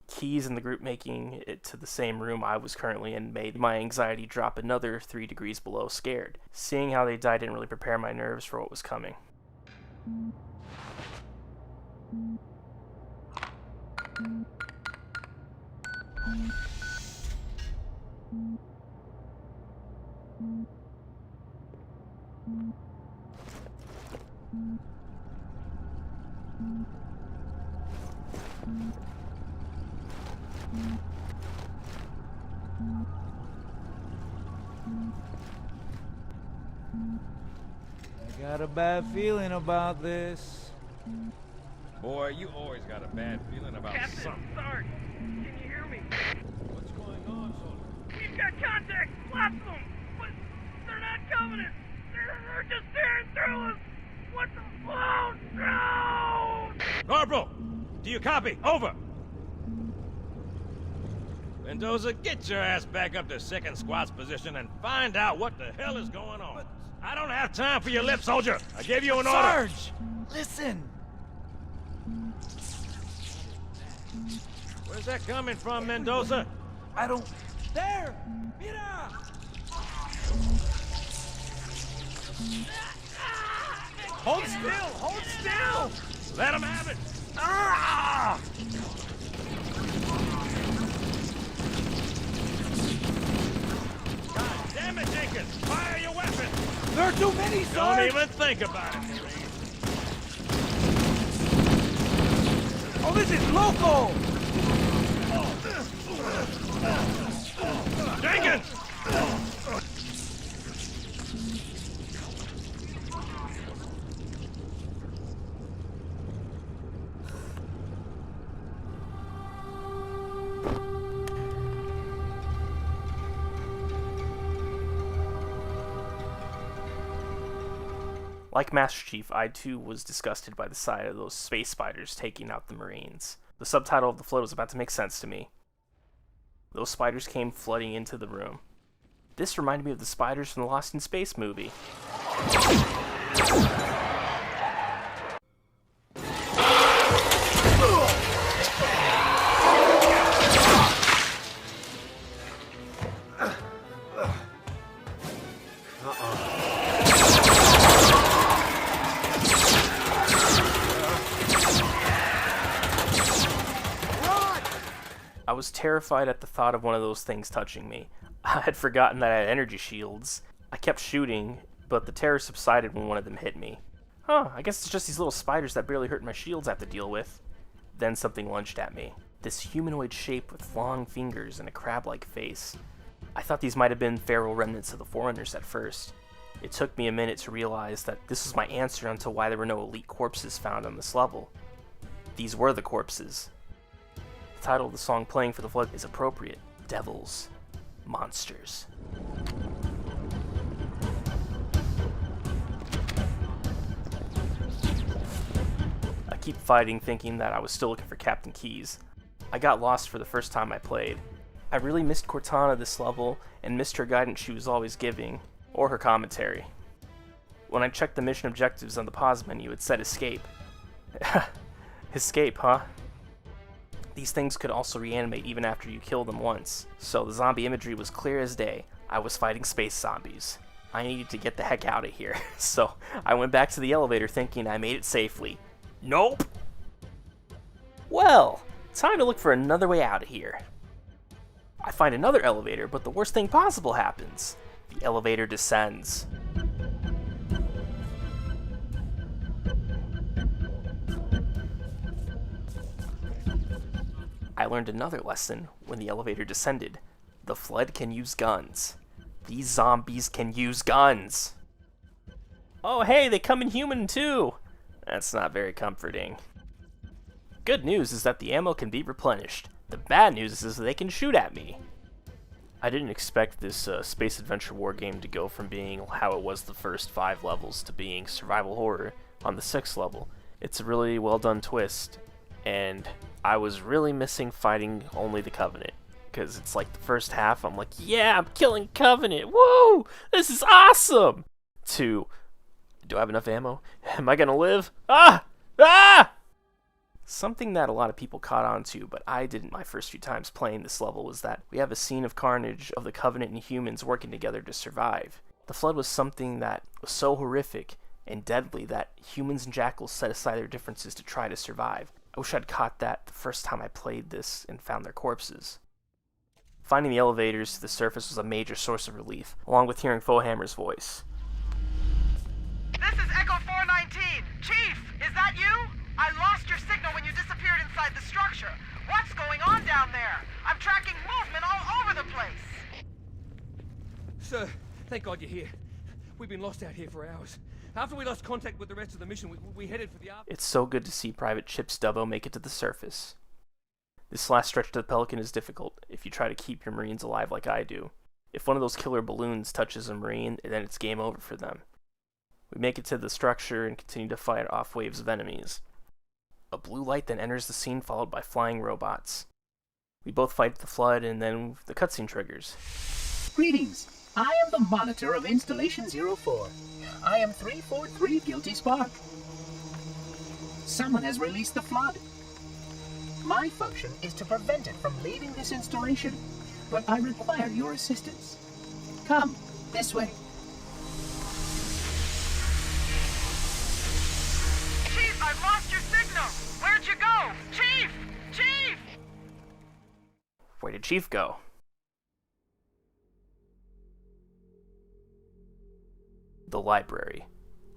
Keys in the group making it to the same room I was currently in made my anxiety drop another 3 degrees below scared. Seeing how they died didn't really prepare my nerves for what was coming. I got a bad feeling about this. Boy, you always got a bad feeling about something. Sarge, can you hear me? What's going on, soldier? We've got contact, lots of them, but they're not Covenant. They're just staring through us. What the? Oh, no! Corporal, do you copy? Over. Mendoza, get your ass back up to second squad's position and find out what the hell is going on. I don't have time for your lip, soldier. I gave you an order. Sarge, listen. Where's that coming from, Mendoza? I don't... There! Mira! Hold still! Hold still! Let him have it! Ah! God damn it, Jenkins! Fire your weapon! There are too many, Sarge! Don't even think about it, Marine. Oh, this is local! Jenkins! Like Master Chief, I too was disgusted by the sight of those space spiders taking out the Marines. The subtitle of the flood was about to make sense to me. Those spiders came flooding into the room. This reminded me of the spiders from the Lost in Space movie. I was terrified at the thought of one of those things touching me. I had forgotten that I had energy shields. I kept shooting, but the terror subsided when one of them hit me. Huh, I guess it's just these little spiders that barely hurt my shields I have to deal with. Then something lunged at me. This humanoid shape with long fingers and a crab-like face. I thought these might have been feral remnants of the Forerunners at first. It took me a minute to realize that this was my answer onto why there were no elite corpses found on this level. These were the corpses. The title of the song playing for the flood is appropriate. Devils. Monsters. I keep fighting thinking that I was still looking for Captain Keyes. I got lost for the first time I played. I really missed Cortana this level and missed her guidance she was always giving, or her commentary. When I checked the mission objectives on the pause menu, it said escape. Escape, huh? These things could also reanimate even after you kill them once, so the zombie imagery was clear as day. I was fighting space zombies. I needed to get the heck out of here, so I went back to the elevator thinking I made it safely. Nope! Well, time to look for another way out of here. I find another elevator, but the worst thing possible happens. The elevator descends. I learned another lesson when the elevator descended. The flood can use guns. These zombies can use guns. Oh hey, they come in human too! That's not very comforting. Good news is that the ammo can be replenished. The bad news is that they can shoot at me. I didn't expect this space adventure war game to go from being how it was the first 5 levels to being survival horror on the 6th level. It's a really well done twist, and I was really missing fighting only the Covenant, because it's like the first half I'm like, yeah, I'm killing Covenant, woo, this is awesome, to, do I have enough ammo? Am I gonna live? Ah! Something that a lot of people caught on to, but I didn't my first few times playing this level, was that we have a scene of carnage of the Covenant and humans working together to survive. The flood was something that was so horrific and deadly that humans and jackals set aside their differences to try to survive. I wish I'd caught that the first time I played this and found their corpses. Finding the elevators to the surface was a major source of relief, along with hearing Fohammer's voice. This is Echo 419. Chief, is that you? I lost your signal when you disappeared inside the structure. What's going on down there? I'm tracking movement all over the place. Sir, thank God you're here. We've been lost out here for hours. After we lost contact with the rest of the mission, we headed for the... It's so good to see Private Chip Stubbo make it to the surface. This last stretch to the Pelican is difficult if you try to keep your Marines alive like I do. If one of those killer balloons touches a Marine, then it's game over for them. We make it to the structure and continue to fight off waves of enemies. A blue light then enters the scene, followed by flying robots. We both fight the flood, and then the cutscene triggers. Greetings. I am the monitor of Installation 04. I am 343 Guilty Spark. Someone has released the flood. My function is to prevent it from leaving this installation, but I require your assistance. Come, this way. Chief, I've lost your signal! Where'd you go? Chief! Chief! Where did Chief go? The library.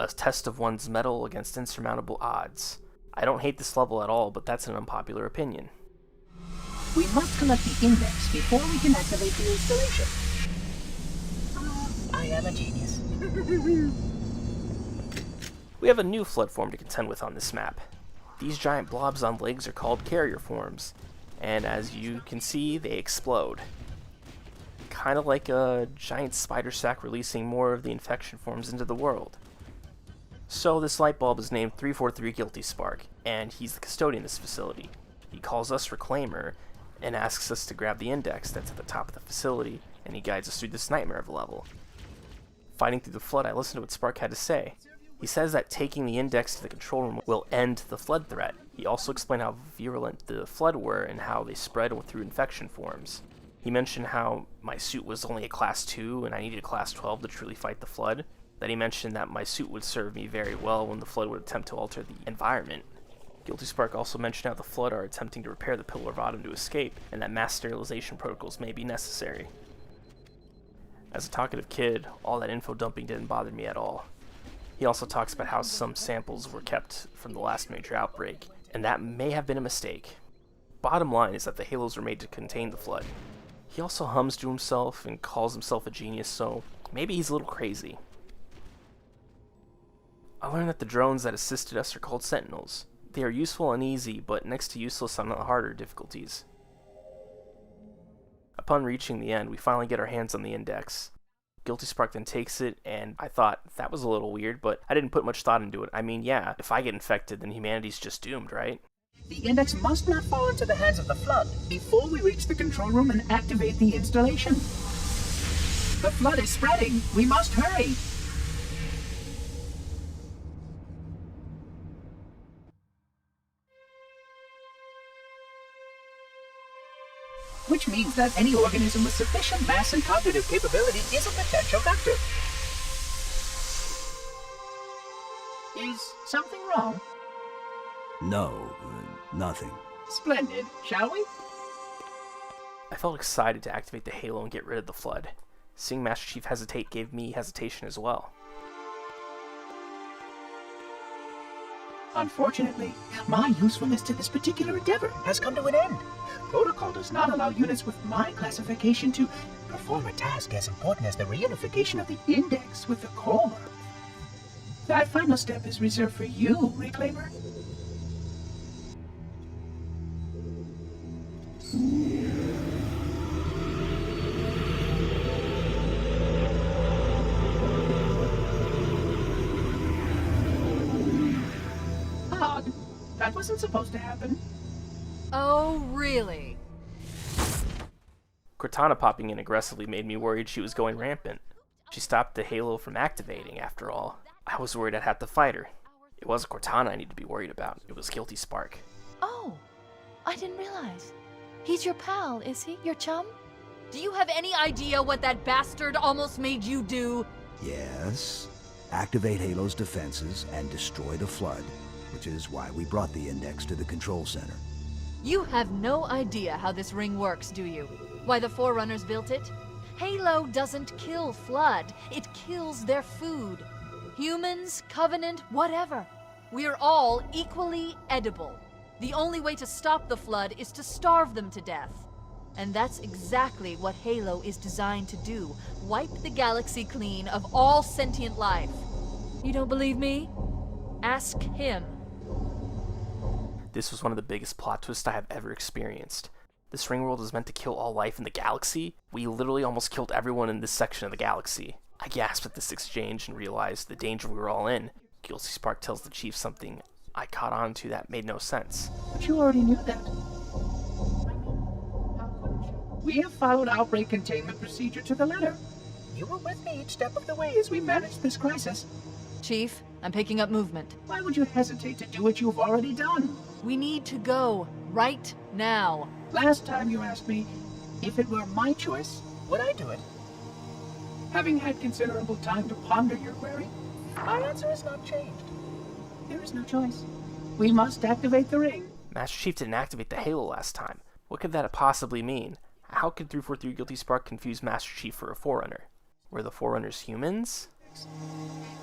A test of one's mettle against insurmountable odds. I don't hate this level at all, but that's an unpopular opinion. We must collect the index before we can activate the installation. I am a genius. We have a new flood form to contend with on this map. These giant blobs on legs are called carrier forms, and as you can see, they explode. Kind of like a giant spider sack releasing more of the infection forms into the world. So this light bulb is named 343 Guilty Spark, and he's the custodian of this facility. He calls us Reclaimer, and asks us to grab the index that's at the top of the facility, and he guides us through this nightmare of a level. Fighting through the flood, I listened to what Spark had to say. He says that taking the index to the control room will end the flood threat. He also explained how virulent the flood were and how they spread through infection forms. He mentioned how my suit was only a class 2 and I needed a class 12 to truly fight the flood. That he mentioned that my suit would serve me very well when the flood would attempt to alter the environment. Guilty Spark also mentioned how the flood are attempting to repair the Pillar of Autumn to escape, and that mass sterilization protocols may be necessary. As a talkative kid, all that info dumping didn't bother me at all. He also talks about how some samples were kept from the last major outbreak, and that may have been a mistake. Bottom line is that the halos were made to contain the flood. He also hums to himself and calls himself a genius, so maybe he's a little crazy. I learned that the drones that assisted us are called Sentinels. They are useful and easy, but next to useless on the harder difficulties. Upon reaching the end, we finally get our hands on the index. Guilty Spark then takes it, and I thought, that was a little weird, but I didn't put much thought into it. I mean, yeah, if I get infected, then humanity's just doomed, right? The index must not fall into the hands of the flood before we reach the control room and activate the installation. The flood is spreading. We must hurry. Which means that any organism with sufficient mass and cognitive capability is a potential vector. Is something wrong? No, nothing. Splendid, shall we? I felt excited to activate the halo and get rid of the flood. Seeing Master Chief hesitate gave me hesitation as well. Unfortunately, my usefulness to this particular endeavor has come to an end. Protocol does not allow units with my classification to perform a task as important as the reunification of the index with the core. That final step is reserved for you, Reclaimer. Odd. That wasn't supposed to happen. Oh, really? Cortana popping in aggressively made me worried she was going rampant. She stopped the halo from activating, after all. I was worried I'd have to fight her. It wasn't Cortana I needed to be worried about. It was Guilty Spark. Oh, I didn't realize. He's your pal, is he? Your chum? Do you have any idea what that bastard almost made you do? Yes. Activate Halo's defenses and destroy the flood, which is why we brought the index to the control center. You have no idea how this ring works, do you? Why the Forerunners built it? Halo doesn't kill Flood. It kills their food. Humans, Covenant, whatever. We're all equally edible. The only way to stop the Flood is to starve them to death. And that's exactly what Halo is designed to do. Wipe the galaxy clean of all sentient life. You don't believe me? Ask him. This was one of the biggest plot twists I have ever experienced. This ring world is meant to kill all life in the galaxy. We literally almost killed everyone in this section of the galaxy. I gasped at this exchange and realized the danger we were all in. Guilty Spark tells the chief something I caught on to that made no sense. But you already knew that. We have followed outbreak containment procedure to the letter. You were with me each step of the way as we managed this crisis. Chief, I'm picking up movement. Why would you hesitate to do what you've already done? We need to go right now. Last time you asked me if it were my choice, would I do it? Having had considerable time to ponder your query, my answer has not changed. There is no choice. We must activate the ring. Master Chief didn't activate the Halo last time. What could that possibly mean? How could 343 Guilty Spark confuse Master Chief for a Forerunner? Were the Forerunners humans?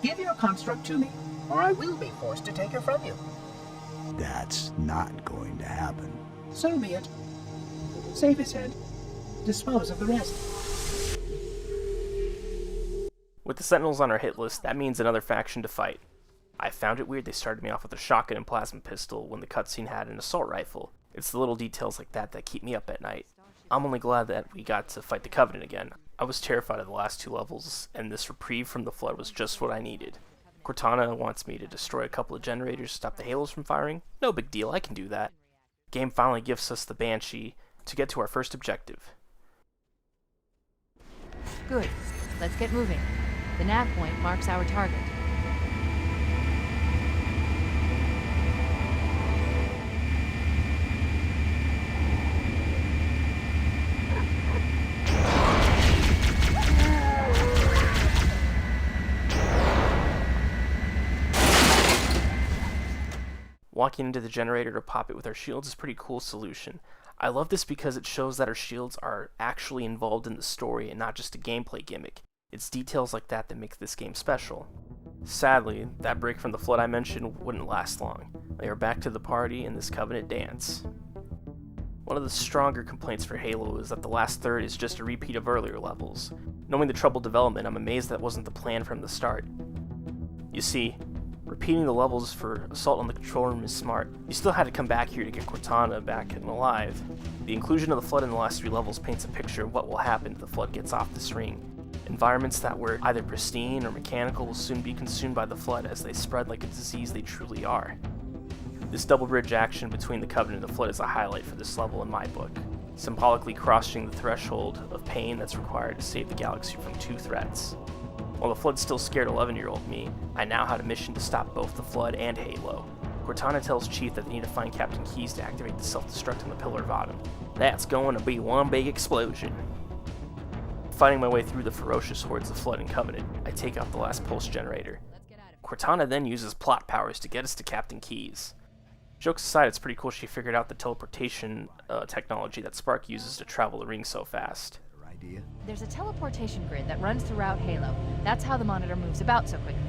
Give your construct to me, or I will be forced to take her from you. That's not going to happen. So be it. Save his head. Dispose of the rest. With the Sentinels on our hit list, that means another faction to fight. I found it weird they started me off with a shotgun and plasma pistol when the cutscene had an assault rifle. It's the little details like that that keep me up at night. I'm only glad that we got to fight the Covenant again. I was terrified of the last two levels, and this reprieve from the Flood was just what I needed. Cortana wants me to destroy a couple of generators to stop the Halos from firing. No big deal, I can do that. The game finally gives us the Banshee to get to our first objective. Good. Let's get moving. The nav point marks our target. Walking into the generator to pop it with our shields is a pretty cool solution. I love this because it shows that our shields are actually involved in the story and not just a gameplay gimmick. It's details like that that make this game special. Sadly, that break from the Flood I mentioned wouldn't last long. They are back to the party in this Covenant dance. One of the stronger complaints for Halo is that the last third is just a repeat of earlier levels. Knowing the troubled development, I'm amazed that wasn't the plan from the start. You see, repeating the levels for Assault on the Control Room is smart. You still had to come back here to get Cortana back and alive. The inclusion of the Flood in the last 3 levels paints a picture of what will happen if the Flood gets off this ring. Environments that were either pristine or mechanical will soon be consumed by the Flood as they spread like a disease they truly are. This double bridge action between the Covenant and the Flood is a highlight for this level in my book, symbolically crossing the threshold of pain that's required to save the galaxy from 2 threats. While the Flood still scared 11-year-old me, I now had a mission to stop both the Flood and Halo. Cortana tells Chief that they need to find Captain Keyes to activate the self-destruct in the Pillar of Autumn. That's going to be one big explosion. Fighting my way through the ferocious hordes of Flood and Covenant, I take out the last pulse generator. Cortana then uses plot powers to get us to Captain Keyes. Jokes aside, it's pretty cool she figured out the teleportation technology that Spark uses to travel the ring so fast. There's a teleportation grid that runs throughout Halo. That's how the monitor moves about so quickly.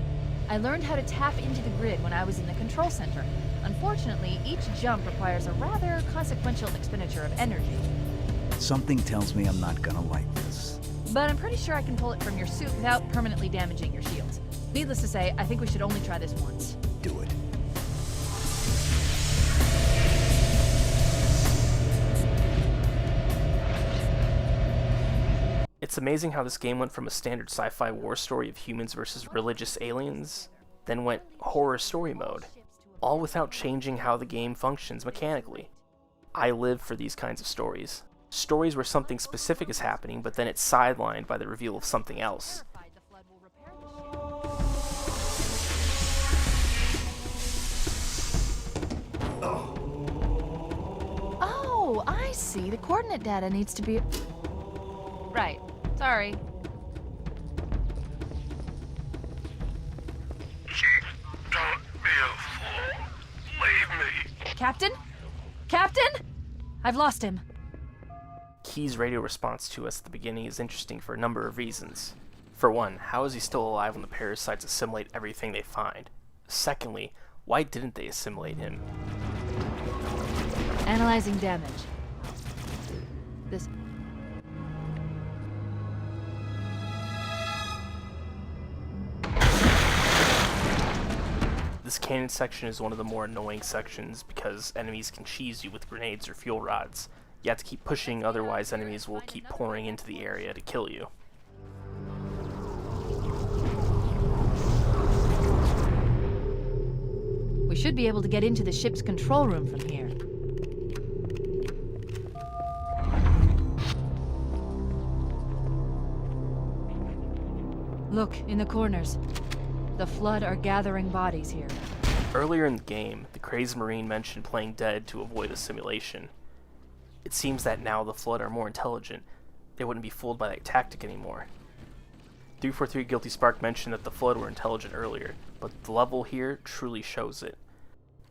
I learned how to tap into the grid when I was in the control center. Unfortunately, each jump requires a rather consequential expenditure of energy. Something tells me I'm not gonna like this. But I'm pretty sure I can pull it from your suit without permanently damaging your shields. Needless to say, I think we should only try this once. Do it. It's amazing how this game went from a standard sci-fi war story of humans versus religious aliens, then went horror story mode, all without changing how the game functions mechanically. I live for these kinds of stories. Stories where something specific is happening, but then it's sidelined by the reveal of something else. Oh, I see. The coordinate data needs to be... Right. Sorry. Don't be a fool. Leave me. Captain? Captain? I've lost him. Keyes' radio response to us at the beginning is interesting for a number of reasons. For one, how is he still alive when the parasites assimilate everything they find? Secondly, why didn't they assimilate him? Analyzing damage. This... canyon section is one of the more annoying sections because enemies can cheese you with grenades or fuel rods. You have to keep pushing, otherwise enemies will keep pouring into the area to kill you. We should be able to get into the ship's control room from here. Look, in the corners. The Flood are gathering bodies here. Earlier in the game, the crazed Marine mentioned playing dead to avoid a simulation. It seems that now the Flood are more intelligent. They wouldn't be fooled by that tactic anymore. 343 Guilty Spark mentioned that the Flood were intelligent earlier, but the level here truly shows it.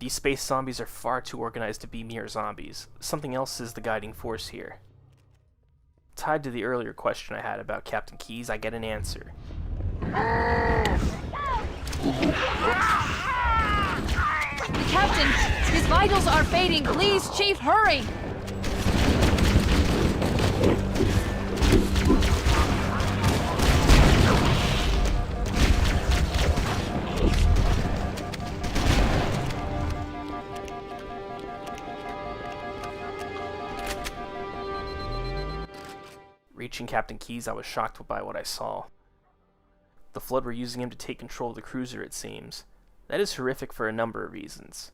These space zombies are far too organized to be mere zombies. Something else is the guiding force here. Tied to the earlier question I had about Captain Keyes, I get an answer. Captain, his vitals are fading. Please, Chief, hurry! Reaching Captain Keyes, I was shocked by what I saw. The Flood were using him to take control of the cruiser, it seems. That is horrific for a number of reasons.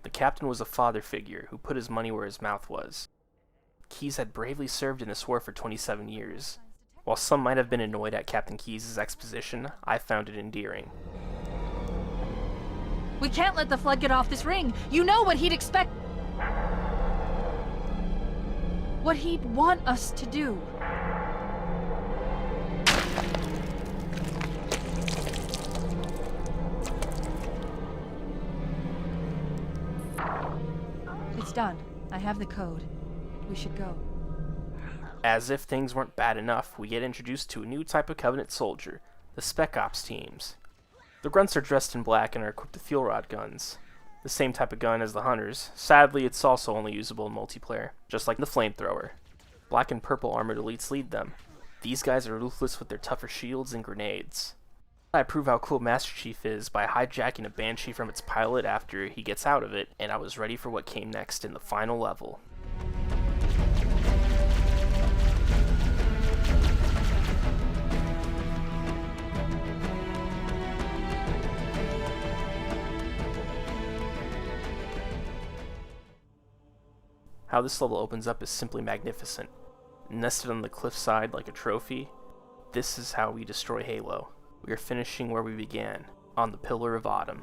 The captain was a father figure who put his money where his mouth was. Keyes had bravely served in this war for 27 years. While some might have been annoyed at Captain Keyes' exposition, I found it endearing. We can't let the Flood get off this ring. You know what he'd expect. What he'd want us to do. It's done. I have the code. We should go. As if things weren't bad enough, we get introduced to a new type of Covenant soldier, the Spec Ops teams. The grunts are dressed in black and are equipped with fuel rod guns. The same type of gun as the Hunters. Sadly, it's also only usable in multiplayer, just like the Flamethrower. Black and purple armored elites lead them. These guys are ruthless with their tougher shields and grenades. I prove how cool Master Chief is by hijacking a Banshee from its pilot after he gets out of it, and I was ready for what came next in the final level. How this level opens up is simply magnificent. Nested on the cliffside like a trophy, this is how we destroy Halo. We are finishing where we began, on the Pillar of Autumn.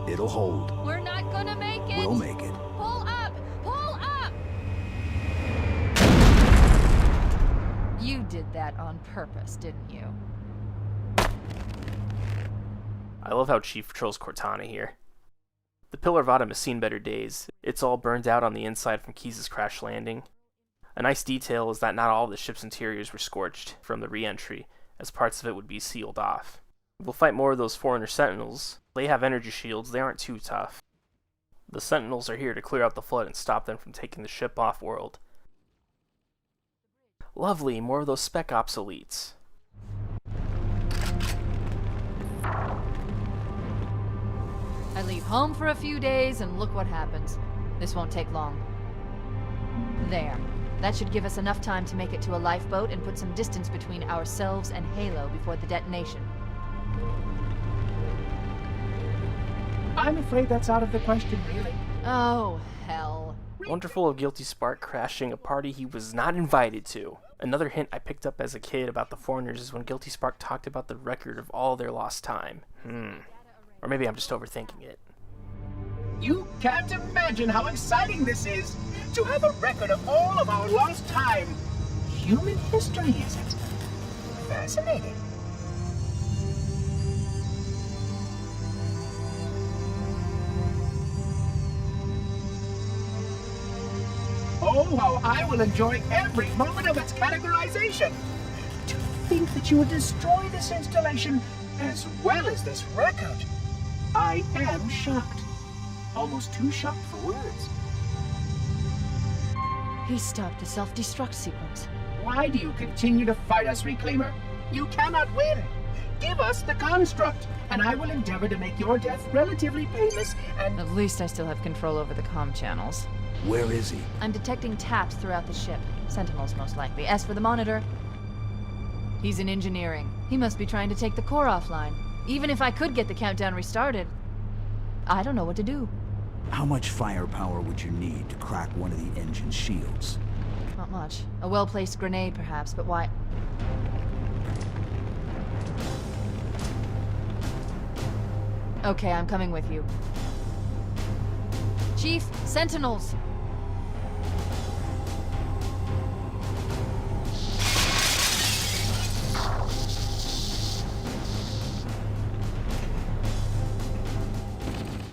It'll hold. We're not gonna make it. We'll make it. Pull up! Pull up! You did that on purpose, didn't you? I love how Chief patrols Cortana here. The Pillar of Autumn has seen better days. It's all burned out on the inside from Keyes' crash landing. A nice detail is that not all of the ship's interiors were scorched from the re-entry, as parts of it would be sealed off. We'll fight more of those Forerunner Sentinels. They have energy shields, they aren't too tough. The Sentinels are here to clear out the Flood and stop them from taking the ship off-world. Lovely, more of those Spec Ops elites. I leave home for a few days and look what happens. This won't take long. There. That should give us enough time to make it to a lifeboat and put some distance between ourselves and Halo before the detonation. I'm afraid that's out of the question, really. Oh, hell. Wonderful of Guilty Spark crashing a party he was not invited to. Another hint I picked up as a kid about the Foreigners is when Guilty Spark talked about the record of all their lost time. Or maybe I'm just overthinking it. You can't imagine how exciting this is, to have a record of all of our lost time. Human history, is it? Fascinating. Oh, how I will enjoy every moment of its categorization. To think that you would destroy this installation as well as this record. I am shocked. Almost too shocked for words. He stopped the self-destruct sequence. Why do you continue to fight us, Reclaimer? You cannot win. Give us the construct, and I will endeavor to make your death relatively painless and... At least I still have control over the comm channels. Where is he? I'm detecting taps throughout the ship. Sentinels, most likely. As for the monitor, he's in engineering. He must be trying to take the core offline. Even if I could get the countdown restarted, I don't know what to do. How much firepower would you need to crack one of the engine's shields? Not much. A well-placed grenade, perhaps, but why? Okay, I'm coming with you. Chief, Sentinels!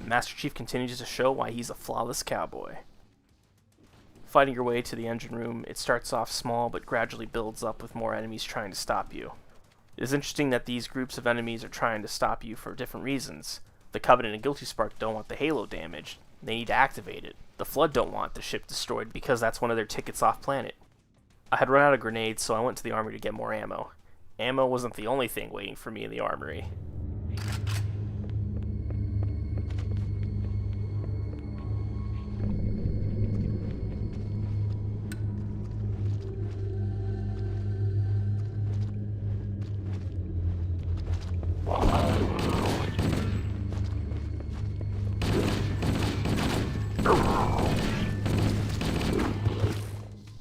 Master Chief continues to show why he's a flawless cowboy. Fighting your way to the engine room, it starts off small but gradually builds up with more enemies trying to stop you. It is interesting that these groups of enemies are trying to stop you for different reasons. The Covenant and Guilty Spark don't want the Halo damaged. They need to activate it. The Flood don't want the ship destroyed because that's one of their tickets off planet. I had run out of grenades, so I went to the armory to get more ammo. Ammo wasn't the only thing waiting for me in the armory.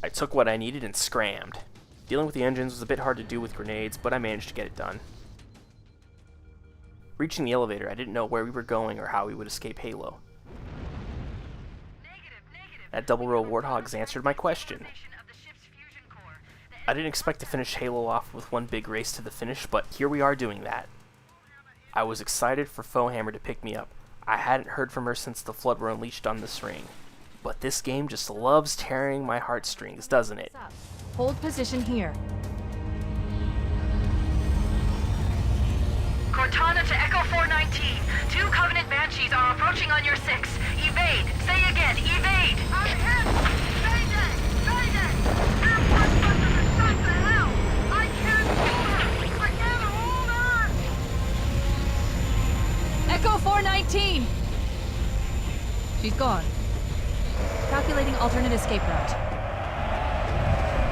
I took what I needed and scrammed. Dealing with the engines was a bit hard to do with grenades, but I managed to get it done. Reaching the elevator, I didn't know where we were going or how we would escape Halo. That double row of warthogs answered my question. I didn't expect to finish Halo off with one big race to the finish, but here we are doing that. I was excited for Foehammer to pick me up. I hadn't heard from her since the Flood were unleashed on this ring. But this game just loves tearing my heartstrings, doesn't it? Hold position here. Cortana to Echo 419. 2 Covenant Banshees are approaching on your 6. Evade. Say again, evade. I'm hit! Mayday! Mayday! That bloodsucker is shot to hell! I can't hold her! I can't hold her! Echo 419! She's gone. Calculating alternate escape route.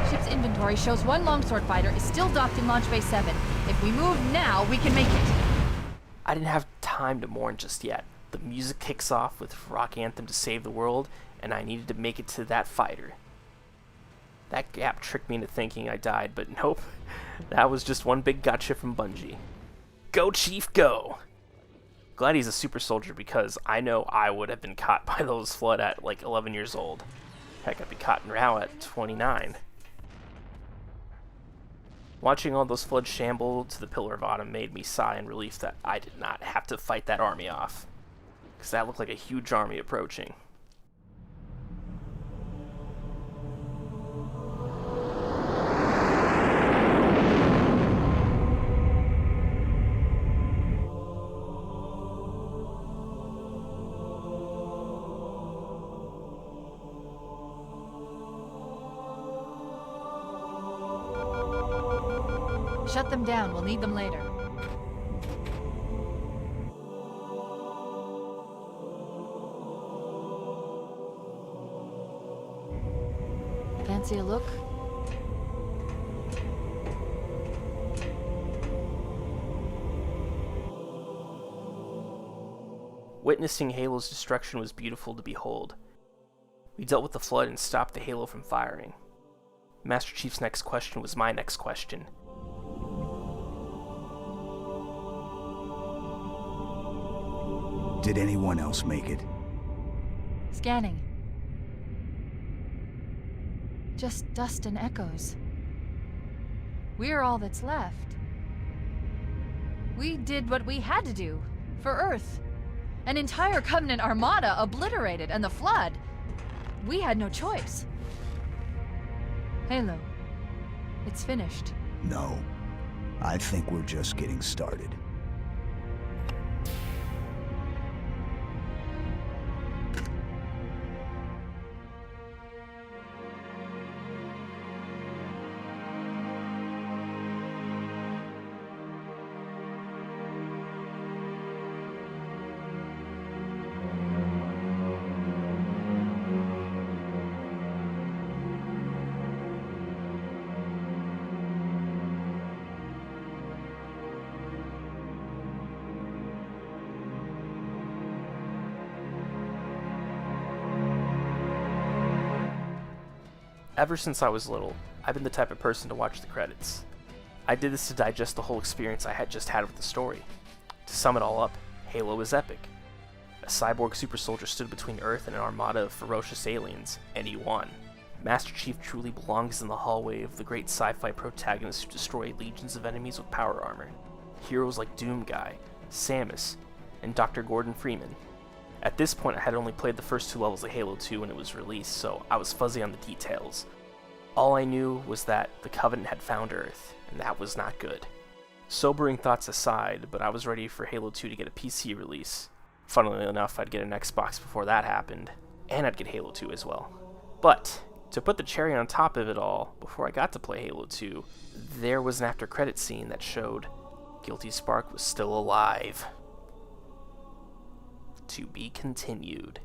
Ship's inventory shows 1 longsword fighter is still docked in Launch Bay 7. If we move now, we can make it. I didn't have time to mourn just yet. The music kicks off with Rock Anthem to save the world, and I needed to make it to that fighter. That gap tricked me into thinking I died, but nope. That was just one big gotcha from Bungie. Go, Chief, go! Glad he's a super soldier because I know I would have been caught by those Flood at like 11 years old. Heck, I'd be caught now at 29. Watching all those Flood shamble to the Pillar of Autumn made me sigh in relief that I did not have to fight that army off. Because that looked like a huge army approaching. Shut them down. We'll need them later. Fancy a look? Witnessing Halo's destruction was beautiful to behold. We dealt with the Flood and stopped the Halo from firing. Master Chief's next question was my next question. Did anyone else make it? Scanning. Just dust and echoes. We're all that's left. We did what we had to do for Earth. An entire Covenant armada obliterated, and the Flood. We had no choice. Halo, it's finished. No. I think we're just getting started. Ever since I was little, I've been the type of person to watch the credits. I did this to digest the whole experience I had just had with the story. To sum it all up, Halo is epic. A cyborg super soldier stood between Earth and an armada of ferocious aliens, and he won. Master Chief truly belongs in the hallway of the great sci-fi protagonists who destroy legions of enemies with power armor. Heroes like Doom Guy, Samus, and Dr. Gordon Freeman. At this point, I had only played the first 2 levels of Halo 2 when it was released, so I was fuzzy on the details. All I knew was that the Covenant had found Earth, and that was not good. Sobering thoughts aside, but I was ready for Halo 2 to get a PC release. Funnily enough, I'd get an Xbox before that happened, and I'd get Halo 2 as well. But, to put the cherry on top of it all, before I got to play Halo 2, there was an after-credits scene that showed Guilty Spark was still alive. To be continued.